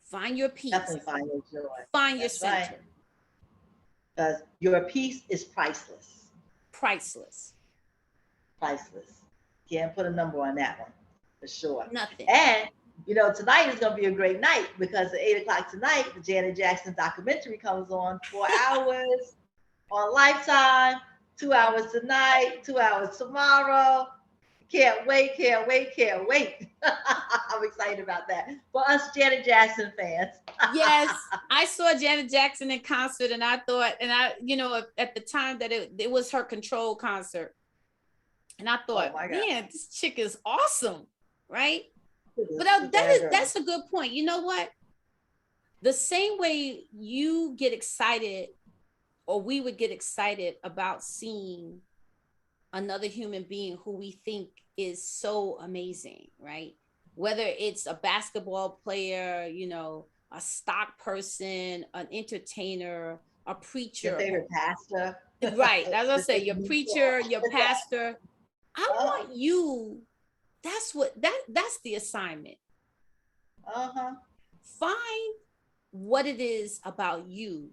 Find your peace. Definitely find your joy. Find your center. Because your peace is priceless. Priceless. Priceless. Can't put a number on that one, for sure. Nothing. And, you know, tonight is going to be a great night because at 8 o'clock tonight, the Janet Jackson documentary comes on 4 hours on Lifetime, 2 hours tonight, 2 hours tomorrow. Can't wait, can't wait, can't wait. I'm excited about that. For us Janet Jackson fans. Yes, I saw Janet Jackson in concert and I thought, and I, you know, at the time that it was her Control concert. And I thought, man, this chick is awesome, right? But that's a good point. You know what? The same way you get excited or we would get excited about seeing another human being who we think is so amazing, right? Whether it's a basketball player, you know, a stock person, an entertainer, a preacher. Your favorite pastor. Right. As I say, your preacher, your pastor. I want you, that's the assignment. Find what it is about you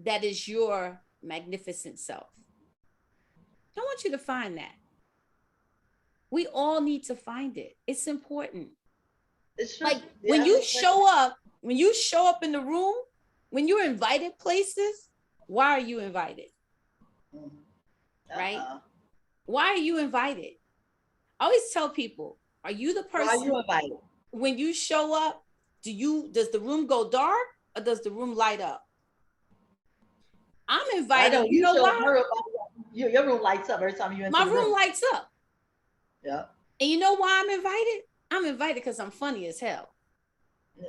that is your magnificent self. I want you to find that. We all need to find it. It's important. It's true. Like when you show up in the room, when you're invited places, why are you invited? Right? Why are you invited? I always tell people, are you the person? Why are you invited? When you show up, does the room go dark or does the room light up? I'm invited. You know why? Your room lights up every time you enter My the room lights up. Yeah. And you know why I'm invited? I'm invited because I'm funny as hell. Me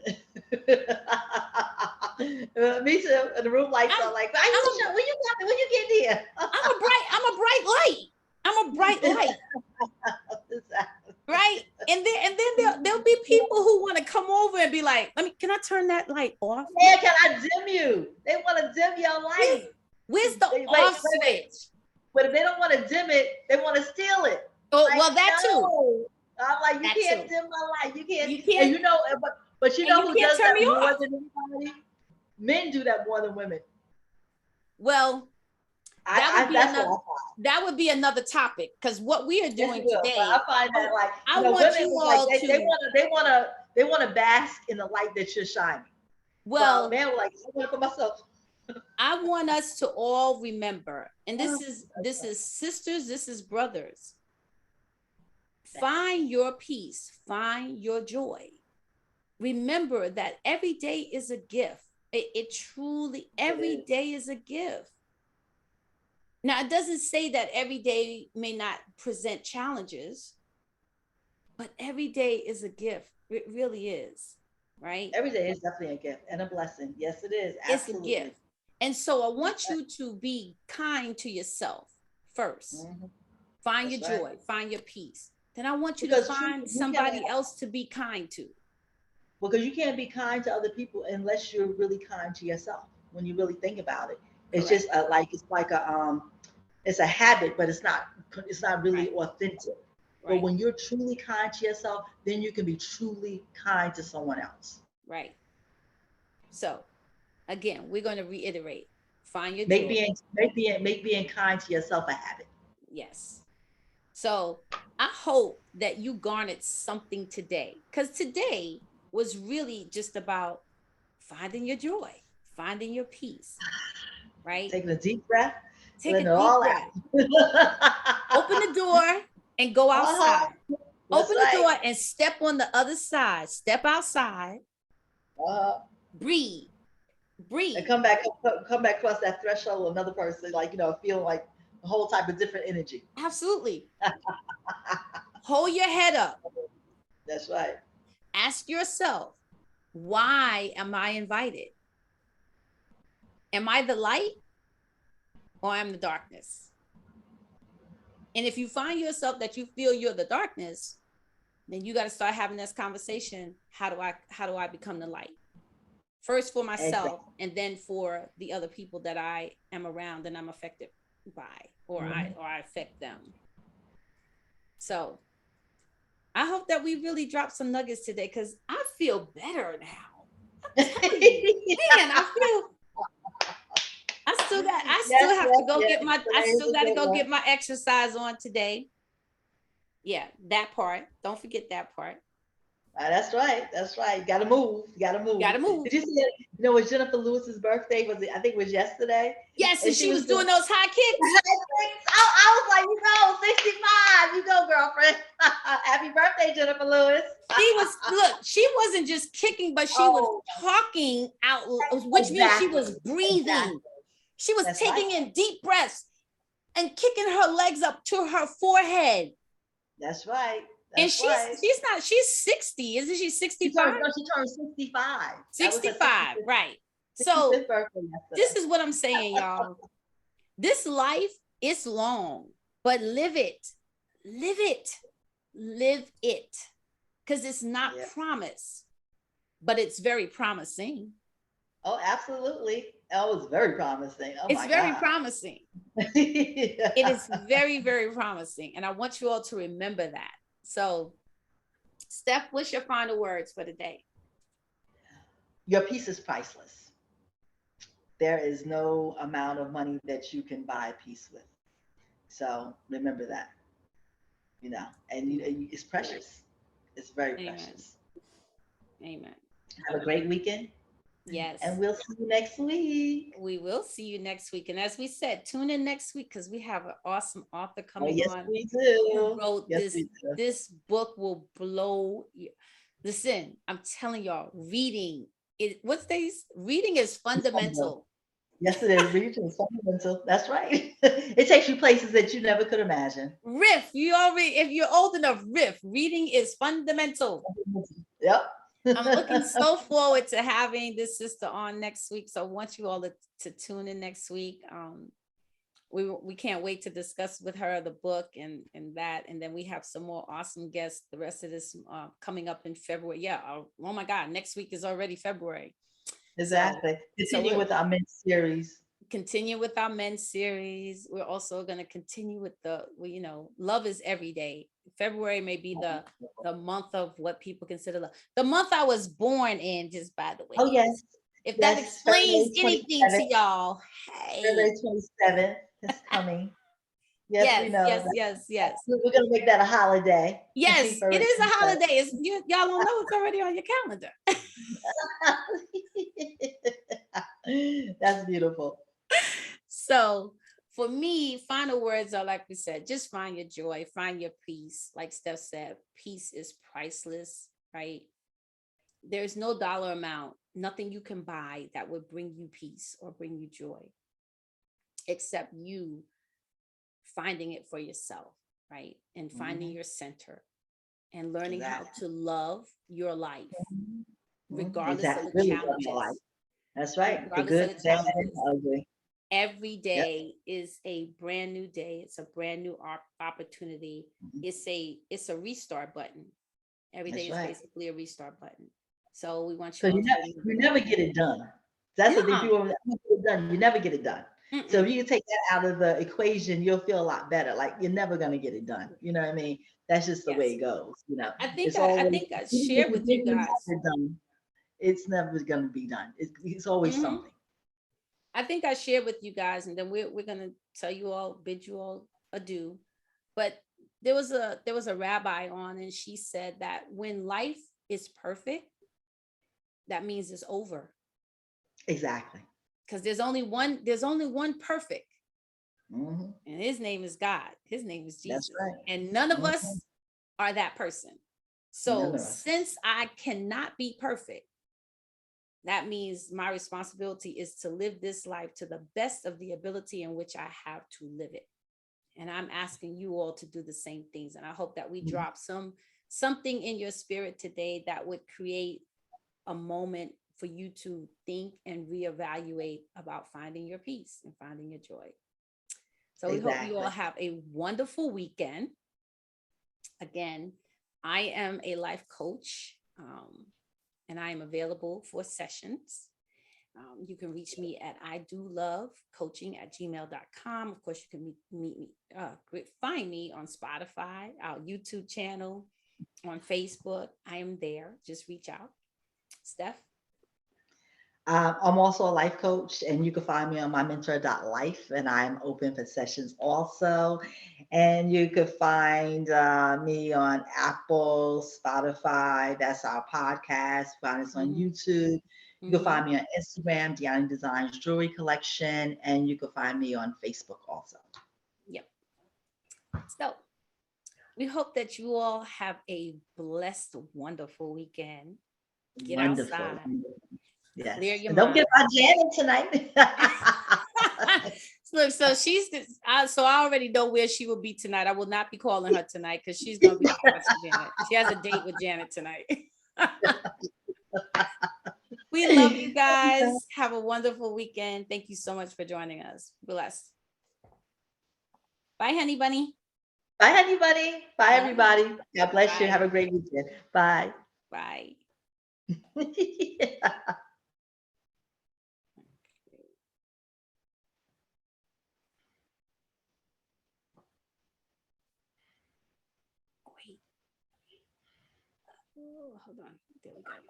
too. And the room lights up like, when you get here? I'm a bright light. I'm a bright light. Right? And then there'll be people who want to come over and be like, can I turn that light off? Yeah, can I dim you? They want to dim your light. Where's the off switch? But if they don't want to dim it, they want to steal it. Oh, like, well, that too. I'm like, you can't dim my light. You can't. And you know, but you know who does that more than anybody? Men do that more than women. Well, that would be another topic, because what we are doing today. I find that like I want you all like, they want to bask in the light that you're shining. Well, man, like I want to put myself. I want us to all remember, and this is sisters, this is brothers. Find your peace, find your joy. Remember that every day is a gift. It truly, every day is a gift. Now, it doesn't say that every day may not present challenges, but every day is a gift. It really is, right? Every day is definitely a gift and a blessing. Yes, it is. Absolutely. It's a gift. And so I want you to be kind to yourself first. Mm-hmm. Find your joy, find your peace. Then I want you to find somebody else to be kind to. Because you can't be kind to other people unless you're really kind to yourself. When you really think about it, it's just it's a habit, but it's not really authentic. Right. But when you're truly kind to yourself, then you can be truly kind to someone else. Right. So, again, we're going to reiterate: find your make joy. Make being kind to yourself a habit. Yes. So I hope that you garnered something today, because today was really just about finding your joy, finding your peace, right? Taking a deep breath. Take a deep breath. Open the door and go outside. Open the door and step on the other side. Step outside. Breathe. And come back across that threshold of another person, like, feeling like a whole type of different energy. Absolutely. Hold your head up. That's right. Ask yourself, why am I invited? Am I the light or am the darkness? And if you find yourself that you feel you're the darkness, then you got to start having this conversation. How do I become the light? First for myself, and then for the other people that I am around and I'm affected by, or I affect them. So I hope that we really drop some nuggets today, because I feel better now. I'm telling you, man, I still have to go get my exercise on today. Yeah, that part. Don't forget that part. That's right. You gotta move. Did you see it? It was Jennifer Lewis's birthday. I think it was yesterday. Yes, and she was doing those high kicks. I was like, 65. You go, girlfriend. Happy birthday, Jennifer Lewis. She wasn't just kicking, but she was talking out, which means she was breathing. Exactly. She was taking in deep breaths and kicking her legs up to her forehead. That's right. She's 60, isn't she? 65? She turned 65. 65, right. So 65th birthday this yesterday. is what I'm saying, y'all. This life is long, but live it. Live it. Live it. Because it's not promised, but it's very promising. Oh, absolutely. Oh, it's very promising. Oh It's my very God. promising. It is very, very promising. And I want you all to remember that. So, Steph, what's your final words for the day? Your peace is priceless. There is no amount of money that you can buy peace with. So remember that, and it's precious. It's very Amen. precious. Amen. Have a great weekend. Yes. And we'll see you next week. We will see you next week. And as we said, tune in next week because we have an awesome author coming yes, on. We do. Who wrote yes, this? This book will blow you. Listen, I'm telling y'all, reading reading is fundamental. Yes, it is. Reading is fundamental. That's right. It takes you places that you never could imagine. Riff, if you're old enough, reading is fundamental. Yep. I'm looking so forward to having this sister on next week. So I want you all to tune in next week. We can't wait to discuss with her the book and that, and then we have some more awesome guests the rest of this coming up in February. Oh my God, next week is already February. Exactly. Continue with our men's series. Continue with our men's series. We're also going to continue with love is every day. February may be the month of what people consider love. The month I was born in, just by the way. Oh yes. If that explains anything to y'all, hey. February 27th is coming. Yes, we know. Yes. We're going to make that a holiday. Yes, it is a holiday. Y'all don't know it's already on your calendar. That's beautiful. So for me, final words are, like we said, just find your joy, find your peace. Like Steph said, peace is priceless, right? There's no dollar amount, nothing you can buy that would bring you peace or bring you joy, except you finding it for yourself, right? And finding your center and learning how to love your life, regardless of the challenges. That's right. The good, bad, and ugly. Every day is a brand new day. It's a brand new opportunity. It's a restart button. Every day is basically a restart button. So we want you. You never get it done. That's the thing. People get it done. You never get it done. So if you can take that out of the equation, you'll feel a lot better. Like you're never gonna get it done. You know what I mean? That's just the way it goes. I think I shared with you guys. It's never gonna be done. It's always something. I think I shared with you guys, and then we're gonna bid you all adieu. But there was a rabbi on, and she said that when life is perfect, that means it's over. Exactly. Because there's only one perfect. And his name is God. His name is Jesus. That's right. And none of us are that person. So since I cannot be perfect, that means my responsibility is to live this life to the best of the ability in which I have to live it. And I'm asking you all to do the same things. And I hope that we drop something in your spirit today that would create a moment for you to think and reevaluate about finding your peace and finding your joy. So we hope you all have a wonderful weekend. Again, I am a life coach, and I am available for sessions. You can reach me at idolovecoaching@gmail.com. Of course, you can find me on Spotify, our YouTube channel, on Facebook. I am there. Just reach out. Steph? I'm also a life coach, and you can find me on mymentorlife, and I'm open for sessions also. And you can find me on Apple, Spotify. That's our podcast. Find us on YouTube. You can find me on Instagram, Deanna Designs Jewelry Collection, and you can find me on Facebook also. Yep. So we hope that you all have a blessed, wonderful weekend. Get outside. Yes. Clear your Don't mind. get my Janet tonight. Look, so so I already know where she will be tonight. I will not be calling her tonight because she's going to be watching Janet. She has a date with Janet tonight. We love you guys. Have a wonderful weekend. Thank you so much for joining us. Bless. Bye, honey bunny. Bye, honey bunny. Bye, Bye. everybody. God bless you. Bye. Have a great weekend. Bye. Bye. Wait. Oh, hold on. There we go.